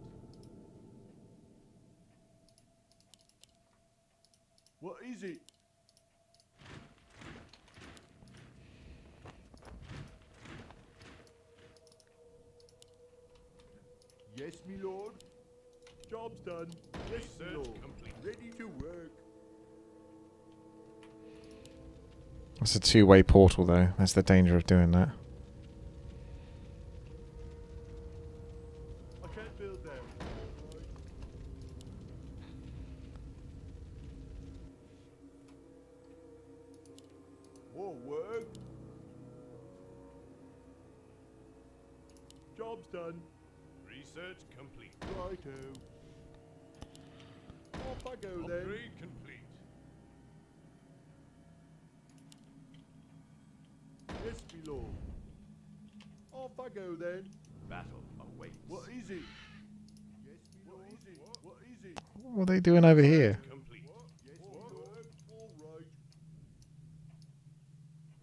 What is it? Yes, me lord. Job's done. Yes, me Research lord. complete. Ready to work. That's a two-way portal, though. That's the danger of doing that. I can't build them. More work. Job's done. Research complete. Righto. Off I go then. Upgrade complete. Yes, me lord. Off I go then. Battle awaits. What is it? Yes, me lord. What is it? What is it? What are they doing over here? Complete. Yes, me lord. All right.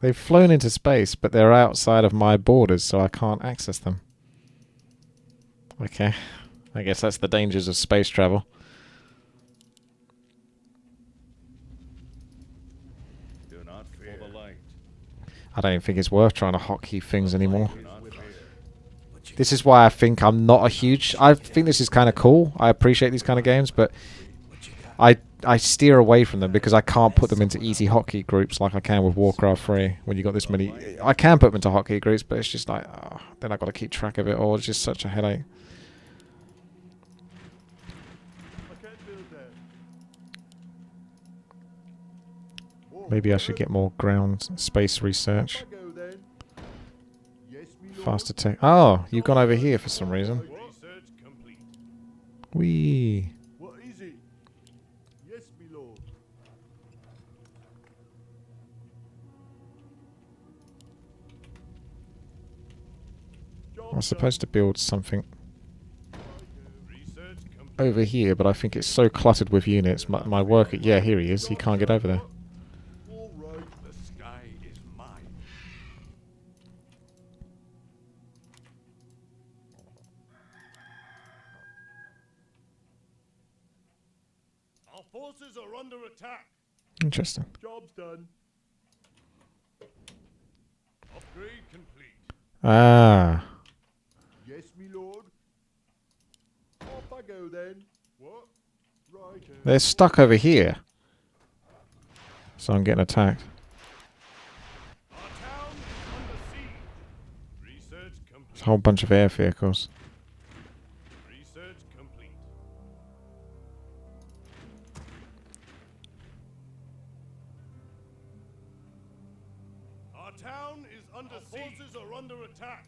They've flown into space, but they're outside of my borders, so I can't access them. Okay. I guess that's the dangers of space travel. Do not fear the light. I don't even think it's worth trying to hotkey things anymore. Do not fear. This is why I think I'm not a huge... I think this is kind of cool. I appreciate these kind of games, but I steer away from them because I can't put them into easy hotkey groups like I can with Warcraft 3 when you got this many... I can put them into hotkey groups, but it's just like... Oh, then I've got to keep track of it, or it's just such a headache. I can't build them. More Maybe I should work. get more ground space Off research. I go then. Yes, me lord. Faster tech. Oh, you've gone over here for some reason. Research complete. Whee. What is it? Yes, me lord. I was supposed to build something Research complete. over here, but I think it's so cluttered with units. My worker... Yeah, here he is. He can't get over there. All right. The sky is mine. Our forces are under attack. Interesting. Job's done. Upgrade complete. Ah. Yes, me lord. Off I go then. What? Righto. They're stuck over here. So I'm getting attacked. Our town is under siege. Research complete. There's a whole bunch of air vehicles. Research complete. Our town is under siege. Our forces are under attack.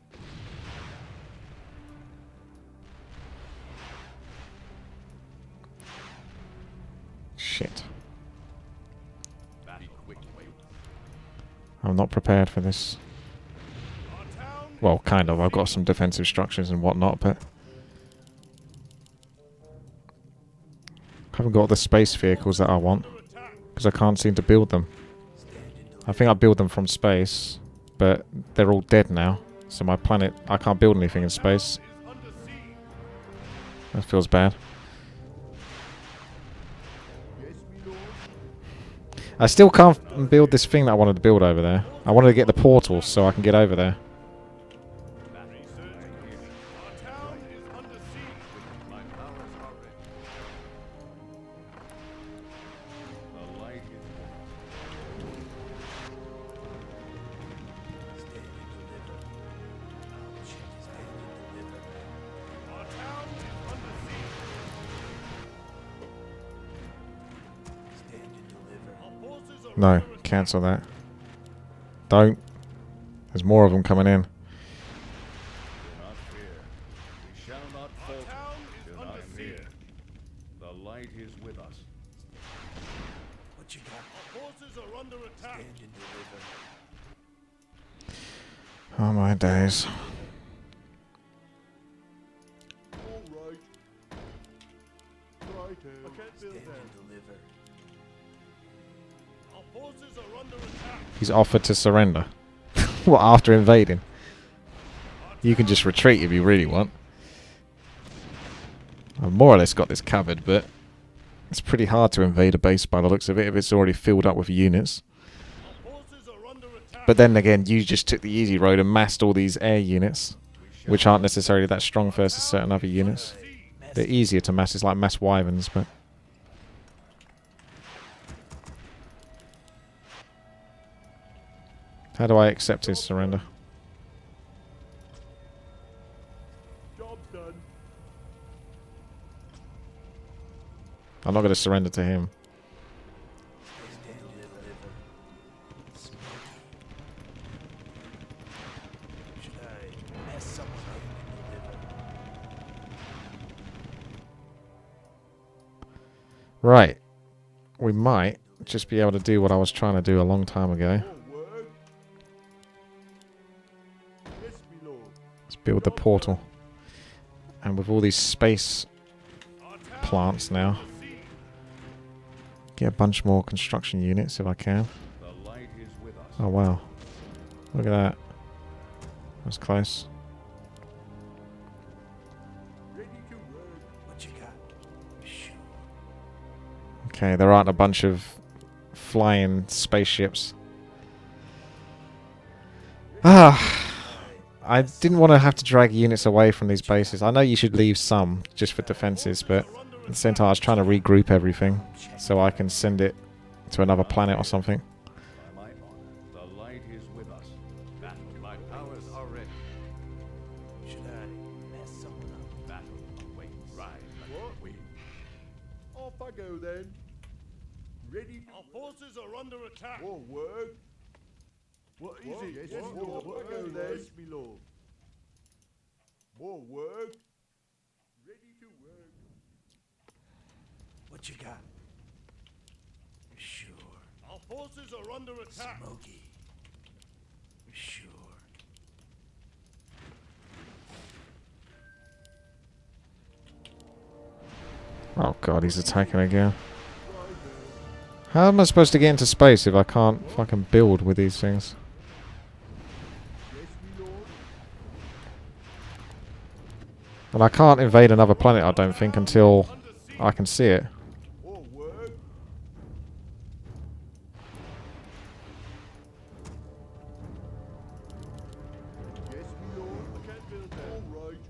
Shit. Be quick, wait. I'm not prepared for this. Our town Well, kind of. I've got some defensive structures and whatnot, but... I haven't got the space vehicles that I want. under attack. Because I can't seem to build them. I think I build them from space, but they're all dead now. So my planet... I can't build anything in space. Is under siege. That feels bad. Yes, me lord. I still can't build this thing that I wanted to build over there. I wanted to get the portal so I can get over there. Research complete. Our town is under siege. My powers are ready. The light is our town is under siege. Our forces are No, under attack. cancel that. Don't. There's more of them coming in. Do not fear. We shall not falter. Our town is under siege. The light is with us. What you got? Our forces are under attack. Stand and deliver. Oh my days. All right. Righto. I can't build Stand them. and deliver. Our forces are under attack. He's offered to surrender. What, after invading? You can just retreat if you really want. I've more or less got this covered, but it's pretty hard to invade a base by the looks of it if it's already filled up with units. But then again, you just took the easy road and massed all these air units, which aren't necessarily that strong versus certain other units. They're easier to mass, it's like mass wyverns, but... How do I accept his surrender? Job's done. I'm not going to surrender to him. Should I mess someone up and deliver? Right. We might just be able to do what I was trying to do a long time ago. Forward. Yes, my lord. Let's build the portal. And with all these space plants now, get a bunch more construction units if I can. The light is with us. Oh wow. Look at that. That's close. Ready to work. What you got? Shoot. Okay, there aren't a bunch of flying spaceships. Ah, I didn't want to have to drag units away from these bases. I know you should leave some just for defenses, but at the same time I was trying to regroup everything so I can send it to another planet or something. By my honor, the light is with us. Battle, my powers are ready. Should I mess someone up? Battle awaits. Rise What? like we. Off I go then. Ready. Our forces are under attack. Forward. What is it? Yes, my lord. Off I go then. Yes, my lord. More work. Ready to work. What you got? Sure. Our forces are under attack. Smoky. Sure. Oh god, he's attacking again. How am I supposed to get into space if I can't fucking build with these things? Yes, my lord. And I can't invade another planet, I don't think, until I can see it. More work. Yes, my lord. I can't build that. All right.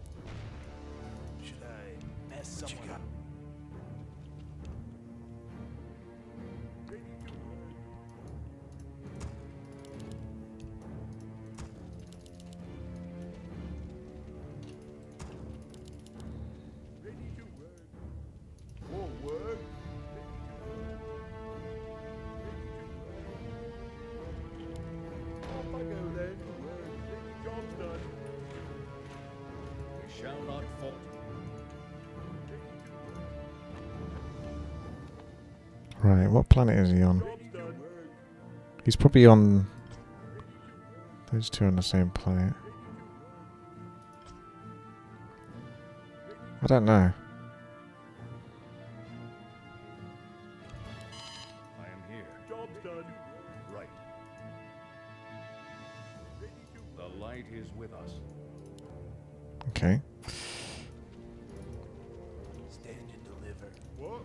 Should I mess someone up? Ready to work. Ready to work. More work. Ready to work. Ready to work. Off I go then. Work. Job's done. We shall not falter. Right, what planet is he on? Job's done. He's probably on... Those two are on the same planet. I don't know. I am here. Job's done. Right. The light is with us. Okay. Stand and deliver. What?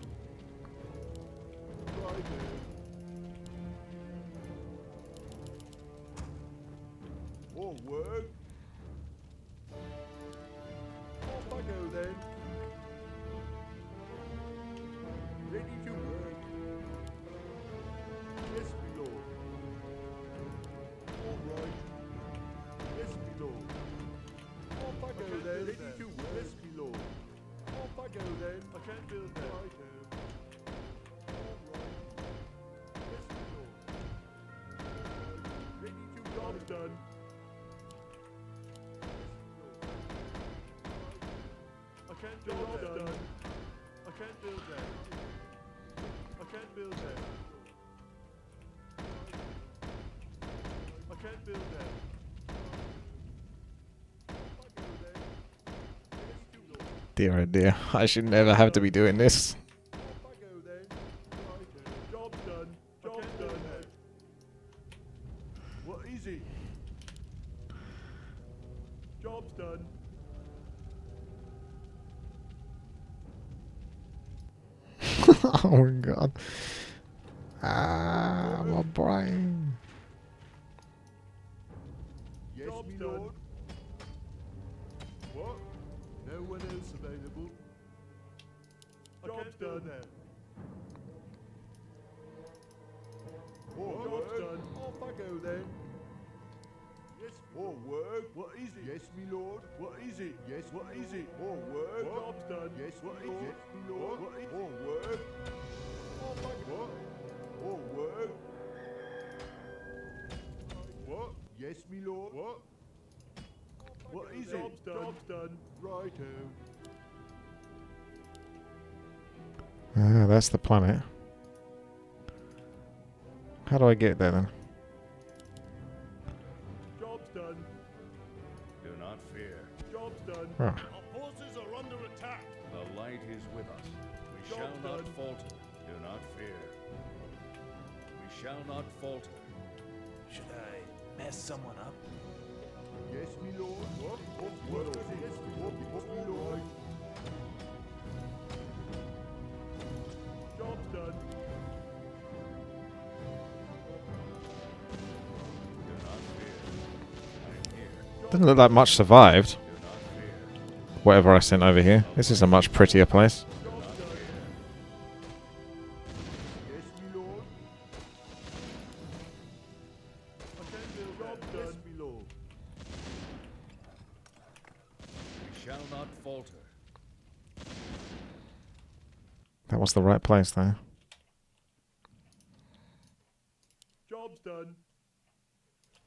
Right there. More work. Off I go then. Ready to work. Yes, my lord. All right. Yes, my lord. Off I go then. Ready to work. Yes, my lord. Off I go then. I can't build that. Right there. Yes, my lord. Ready to job done. I can't build that. Done. I can't build that. I can't build that. I can't build that. Dear oh dear, I should never have to be doing this. Off I go then. Job's done. Job's done. What is it? Job's done. Oh my god. Ah, my brain. Yes, my lord. What? No one else available. Job's done. More job's done. Off I go then. Yes, more work. What is it? Yes, my lord. What is it? Yes, what is it? More work. Job's done. Yes, what is it? Yes, my lord. What is more work? Off I go. What? More work. What? Yes, my lord. What? What is it? Job's done. Job's done. Righto. Ah, that's the planet. How do I get there then? Job's done. Do not fear. Job's done. Oh. Our forces are under attack. The light is with us. We Job shall not done. falter. Do not fear. We shall not falter. Should I mess someone up? Yes, my lord. What is it? Yes, my lord. Job's done. Do not fear. I am here. Doesn't look like much survived. Do not fear. Whatever I sent over here. This is a much prettier place. Job's done. Yes, my lord. I can build. Job's done. Yes, my lord. We shall not falter. That was the right place though. Job's done.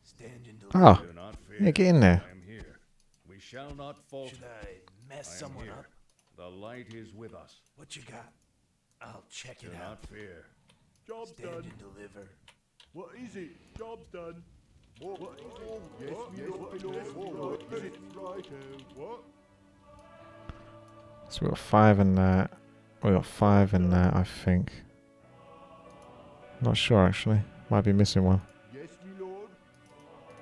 Stand and Oh, Do not fear. yeah, get in there. I am here. We shall not falter. Should I mess I am someone here. up? The light is with us. What you got? I'll check Do it out. not fear. Job's Stand done. and deliver. What is it? Job's done. What is it? Yes, my lord. Yes, my lord. Is it righto? What? So we got 5 in that. We got 5 in that, I think. Not sure actually. Might be missing one. Yes, my lord.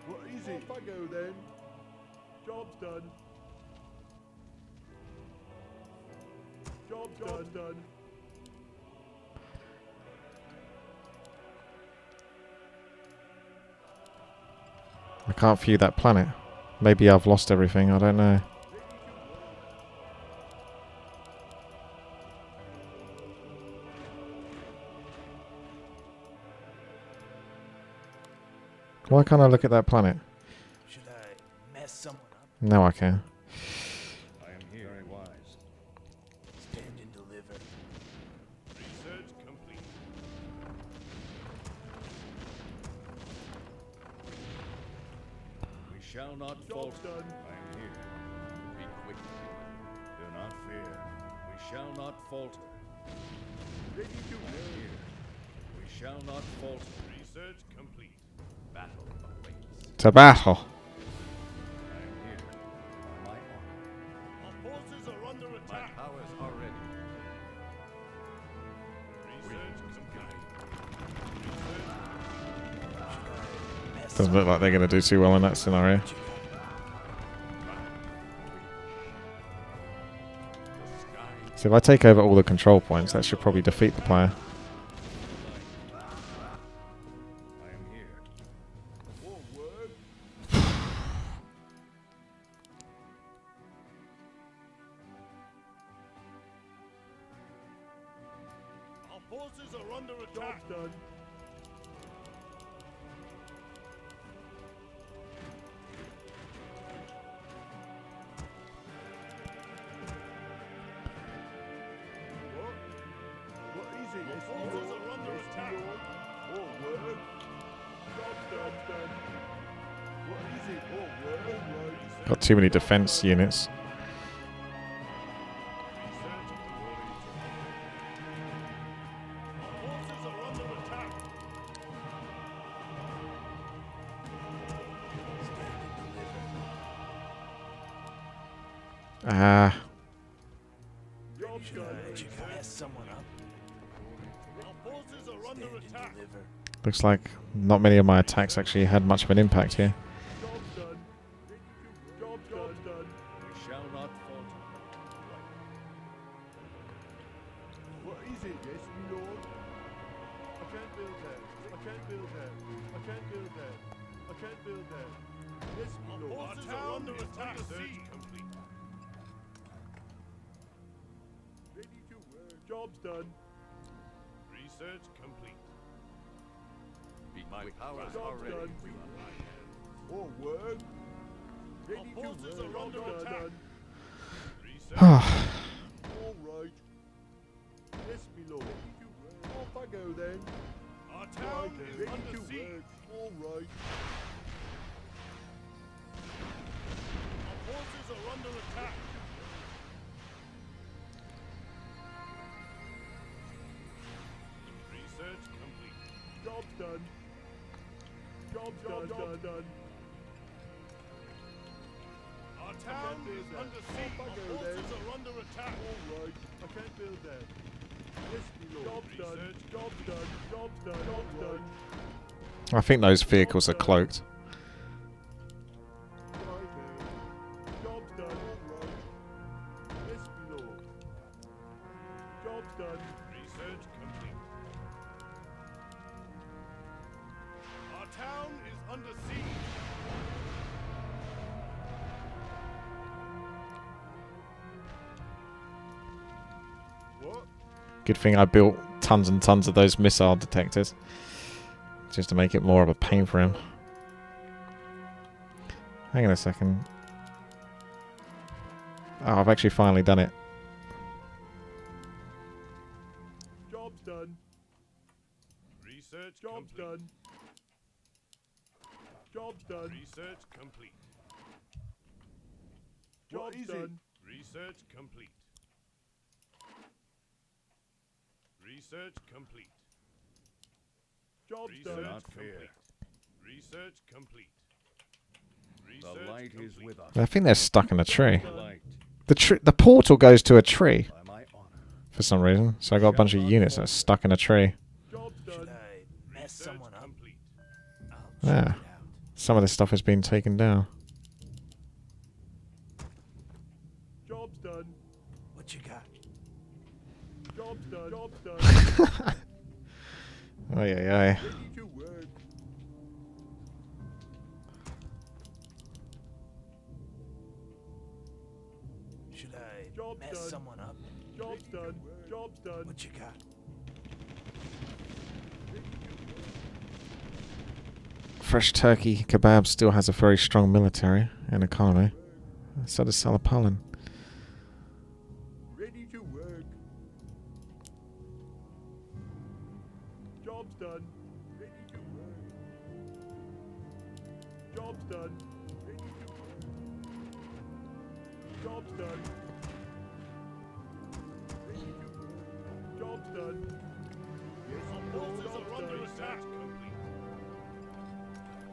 What is it? Off I go then. Job's done. Job's done. I can't view that planet. Maybe I've lost everything. I don't know. Why can't I look at that planet? Should I mess someone up? Now I can. I am here. Very wise. Stand and deliver. Research complete. We shall not Job's falter. done. I am here. Be quick. Do not fear. We shall not falter. Ready to I am go. here. We shall not falter. Research complete. Battle awaits. To battle. I am here. On my honor. Our forces are under attack. My powers are ready. Research complete. Mess Doesn't look like they're going to do too well in that scenario. What you got? The sky. So if I take over all the control points, that should probably defeat the player. I am here. More work. Our forces are under attack. Job's done. What? What is it? Yes, forces are under attack. More work. Job's done. What is it? More work. Got too many defense units. Forces are under attack. Ah, Job's Should done. I mess someone up? Our forces are under Stand and attack. deliver. looks like not many of my attacks actually had much of an impact here. Job's done. Job's done. build there. I can't build there. I can't build there. I can't build there. Yes, my lord. Our town is under siege. Complete. Ready to work. Job's done. Research complete. My powers are ready. More work. Ready to forces work. are under Job's attack. done. Research. All right. Yes, my lord. Ready to work. Off I go then. Our town Right, is ready under to siege. work. All right. Our forces are under attack. Research complete. Job's done. Job's done. Our town build is there. under siege. Off I Our go forces then. are under attack. All right. I can't build there. Yes, my lord. Job's done. Research. Job's done. Job's done. Job's done. I think those vehicles are cloaked. Righto. Job's done. All right. Yes, my lord. Job's done. Research complete. Our town is under siege. What? Good thing I built tons and tons of those missile detectors. Just to make it more of a pain for him. Hang on a second. Oh, I've actually finally done it. Job's done. Research Job's complete. done. Job's done. Research complete. Job's is done. Research complete. Research complete. Job's Research done. complete. Research complete. Research The light is complete. with us. I think they're stuck in a tree. The light, The portal goes to a tree by my honor. for some reason. So I got a bunch of units that are stuck in a tree. Job's Should done. I mess Research someone up? complete. I'll Yeah. check it out. Some of this stuff has been taken down. Job's done. What you got? Job's done. Job's done. Oh yeah, yeah. Ready to work. Should I Job's mess done. someone up? Job's done. Job's done. What you got? Fresh Turkey Kebab still has a very strong military and economy. So does Salapalan. Ready to work. Job's done. Ready to work. Job's done. Ready to work. Job's done. Ready to work. Job's done. Yes, Our my lord. forces Job's are under done. attack. Complete.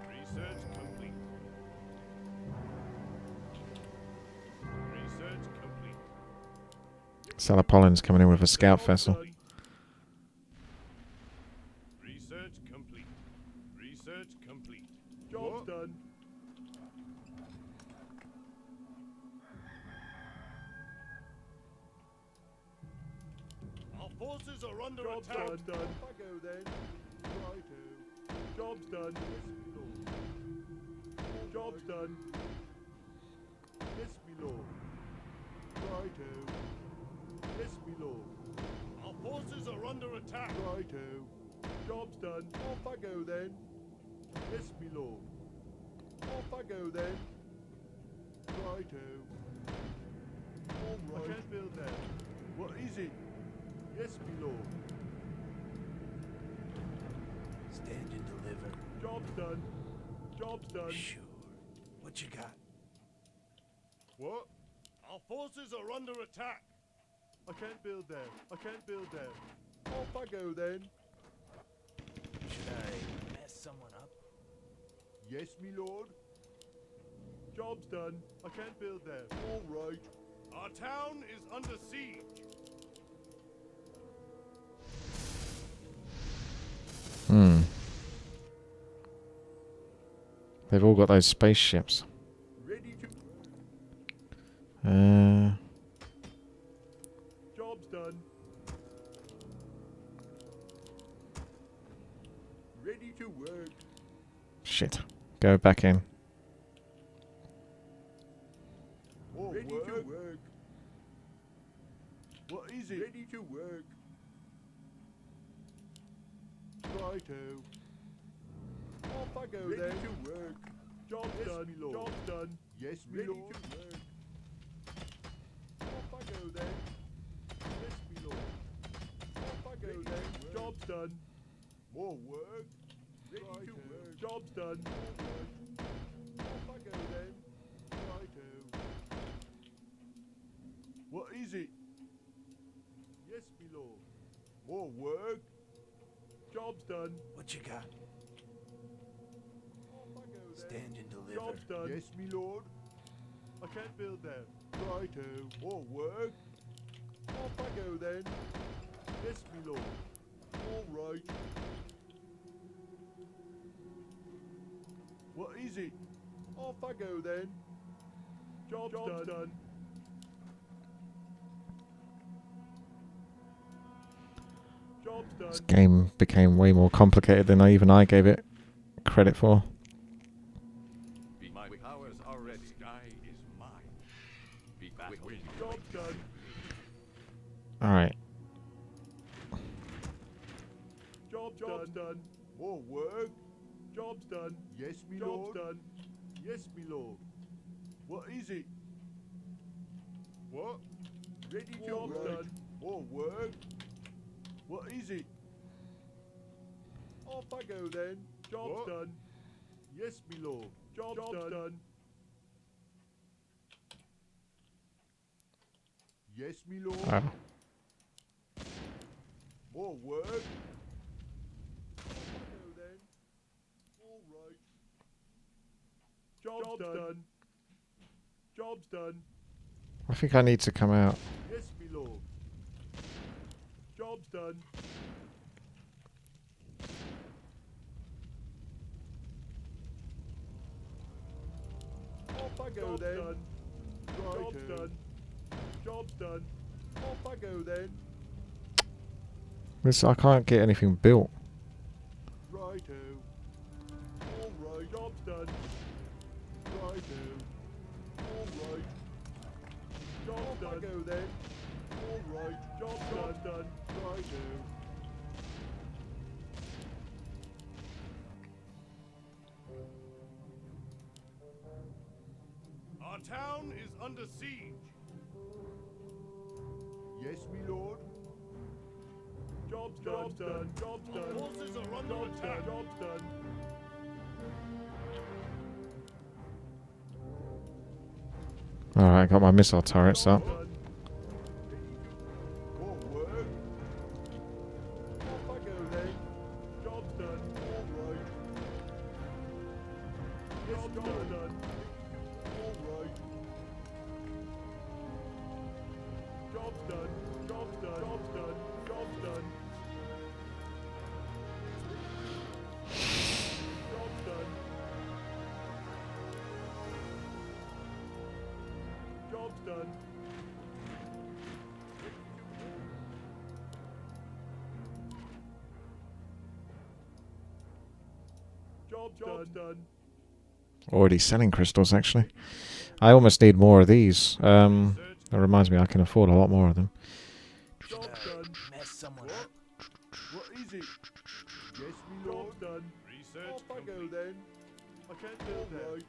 Research complete. Research complete. Salapalan's coming in with a scout vessel. Done. Research complete. Research complete. Job's done. Our forces are under Job's attack. done. Done. I go then. Righto. Job's done. Yes, my lord. Job's done. Yes, my lord. Righto. Yes, my lord. Our forces are under attack. Righto. Job's done. Off I go then. Yes, my lord. Off I go then. Righto. All right. I can't build that. What is it? Yes, my lord. Stand and deliver. Job's done. Job's done. Sure. What you got? What? Our forces are under attack. I can't build there. I can't build there. Off I go then. Should I mess someone up? Yes, me lord. Job's done. I can't build there. All right. Our town is under siege. Hmm. They've all got those spaceships. Ready to. Job's done. Ready to work. Shit. Go back in. More ready work. To work. What is it? Ready to work. Righto. Off I go ready then. To work. Job yes, done. Me lord. Job done. Yes, me ready lord. To work. Off I go then. Yes, me lord. Off I go ready then. Job's done. More work. Ready righto. To work. Job's done. More work. Off I go then. Righto. What is it? Yes, me lord. More work. Job's done. What you got? Off I go then. Stand and deliver. Job's done. Yes, me lord. I can't build that. Righto. More work. Off I go then. Yes, me lord. All right. What is it? Off I go then. Job's done. Job's done. This game became way more complicated than even I gave it credit for. My powers are ready. The sky is mine. Be quick. Job's done. Alright. Job's done. More work. Job's done. Yes, me lord. Job's done. Yes, me lord. What is it? What? Ready to work. Done. More work. What is it? Off I go then. Job's what? Done. Yes, me lord. Job's done. Yes, me lord. Oh. More work. Off I go then. All right. Job's done. Job's done. I think I need to come out. Yes, me lord. Job's done. Off I go job's then. Done. Right job's done. Job's done. Off I go then. This I can't get anything built. Righto. All right. Job's done. Righto. All right. Job's done. I go then. All right. Job's done. Righto. Our town is under siege. Yes, me lord. Job's done. Job's done. Forces are under attack. Job's done. Alright, I got my missile turrets up. More work. Off I go then. Job's done. All right. Yes, job's done. All right. Job's done. Job's done. Job's done. Job's done. Job's done. Job's done. Job's done. Already selling crystals, actually. I almost need more of these. That reminds me I can afford a lot more of them. Job's done. Mess someone up. What is it? Yes, me lord. Job's done. Research Off I go complete. then. I can't build that. Right.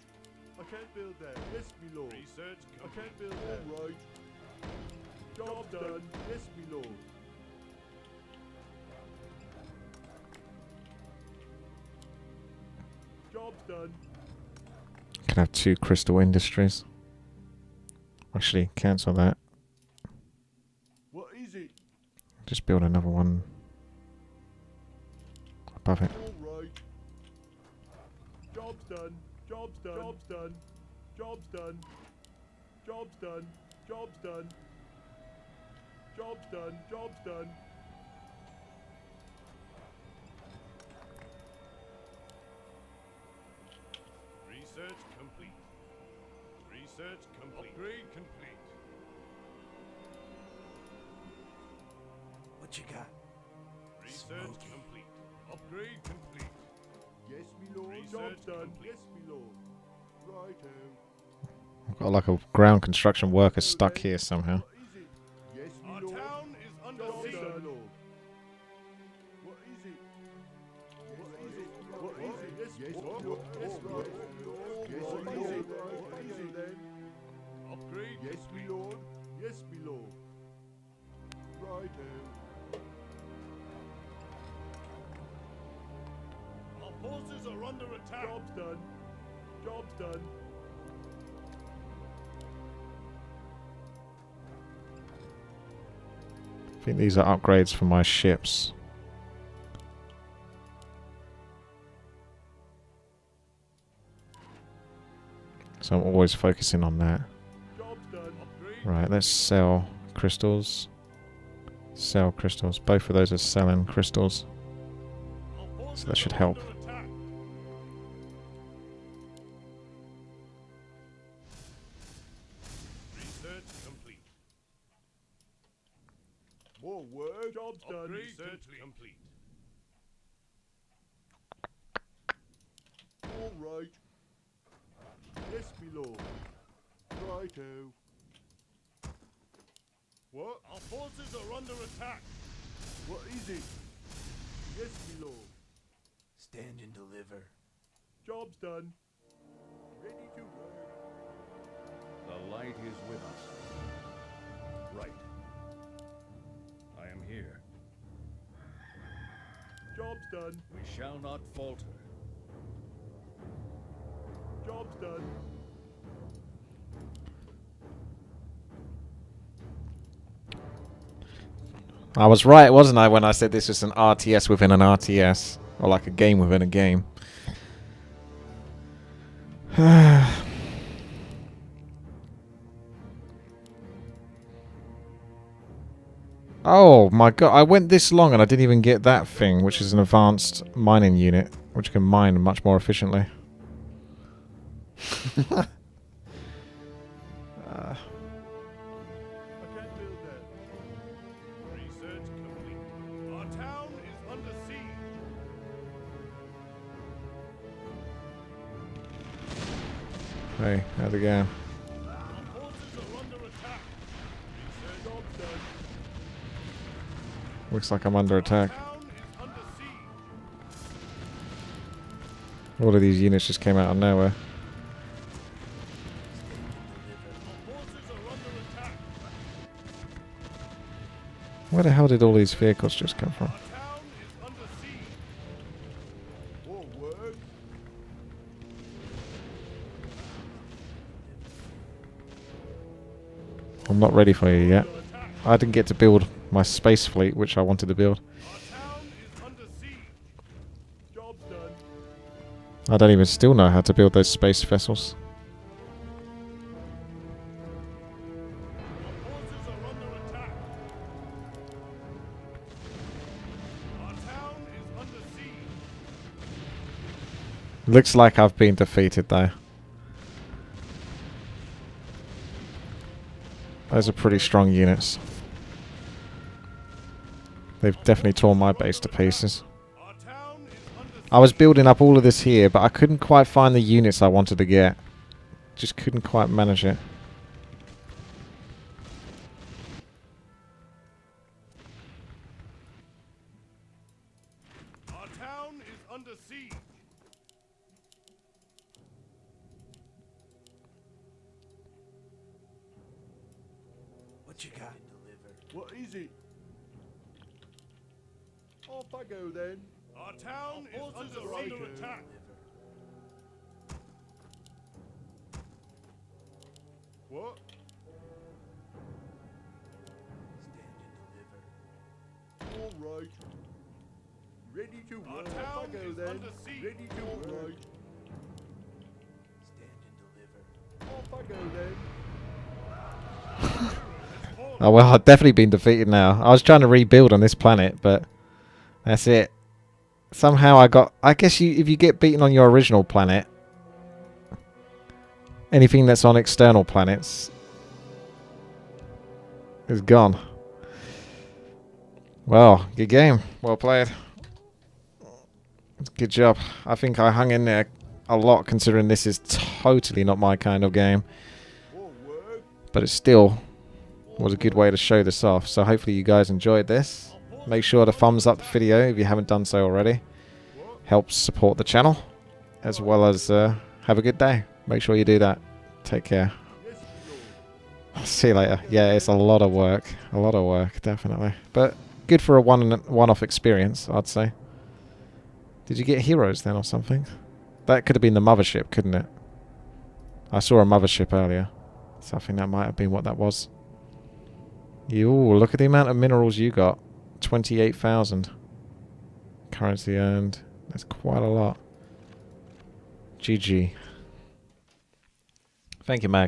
I can't build that. Yes, me lord. Research I complete. can't build that. All right. Job's done. Yes, me lord. Job's done. Can have 2 crystal industries. Actually, cancel that. What is it? Just build another one above it. All right. Job's done. Job's done. Job's done. Job's done. Job's done. Job's done. Job's done. Job's done. Research complete. Research complete. Upgrade complete. What you got? Research Smoky. complete. Upgrade complete. me lord. Job done. Yes, me lord. Righto. I've got like a ground construction worker stuck here somehow. What is it? Yes, me lord. Our town is under siege. Lord. What is it? What is it? What is it? Yes, yes, what? Yes, right. Yes, what is it? What is it then? Upgrade. Yes, me lord. Yes, me lord. Righto. Our forces are under attack. Job's done. Job's done. I think these are upgrades for my ships. So I'm always focusing on that. Job's done. Upgrade. Right, let's sell crystals. Sell crystals. Both of those are selling crystals. So that should help. Research complete. More work. Job's done. Research complete. All right. Yes, me lord. Righto. What? Our forces are under attack. What is it? Yes, me lord. Stand and deliver. Job's done. Ready to work. The light is with us. Right. I am here. Job's done. We shall not falter. Job's done. I was right, wasn't I, when I said this was an RTS within an RTS? Or like a game within a game. Oh my god, I went this long and I didn't even get that thing, which is an advanced mining unit, which can mine much more efficiently. I can't build that. Research complete. Our town is under siege. Hey, how'd it go? Our forces are under attack. Research job's done. Looks like I'm under attack. Town is under siege. All of these units just came out of nowhere. Our forces are under attack. Where the hell did all these vehicles just come from? Our town is under siege. More work. I'm not ready for you yet. Under attack. I didn't get to build my space fleet, which I wanted to build. Our town is under siege. Job's done. I don't even still know how to build those space vessels. Our forces are under attack. Our town is under siege. Looks like I've been defeated though. Those are pretty strong units. They've definitely torn my base to pieces. Our town is under siege. I was building up all of this here, but I couldn't quite find the units I wanted to get. Just couldn't quite manage it. Our town is under siege. What you got? What is it? Off I go then. Our town is under attack. What? Stand and deliver. All right. Ready to Our work. town Off I go is then. under siege. Ready to work. Stand and deliver. Off I go then. Oh well, I've definitely been defeated now. I was trying to rebuild on this planet, but that's it. Somehow I guess if you get beaten on your original planet, anything that's on external planets is gone. Well, good game. Well played. Good job. I think I hung in there a lot considering this is totally not my kind of game. But it still was a good way to show this off. So hopefully you guys enjoyed this. Make sure to thumbs up the video if you haven't done so already. Helps support the channel. As well as have a good day. Make sure you do that. Take care. See you later. Yeah, it's a lot of work. A lot of work, definitely. But good for a one-off experience, I'd say. Did you get heroes then or something? That could have been the mothership, couldn't it? I saw a mothership earlier. So I think that might have been what that was. Ooh, look at the amount of minerals you got. 28,000. Currency earned. That's quite a lot. GG. Thank you, Mag.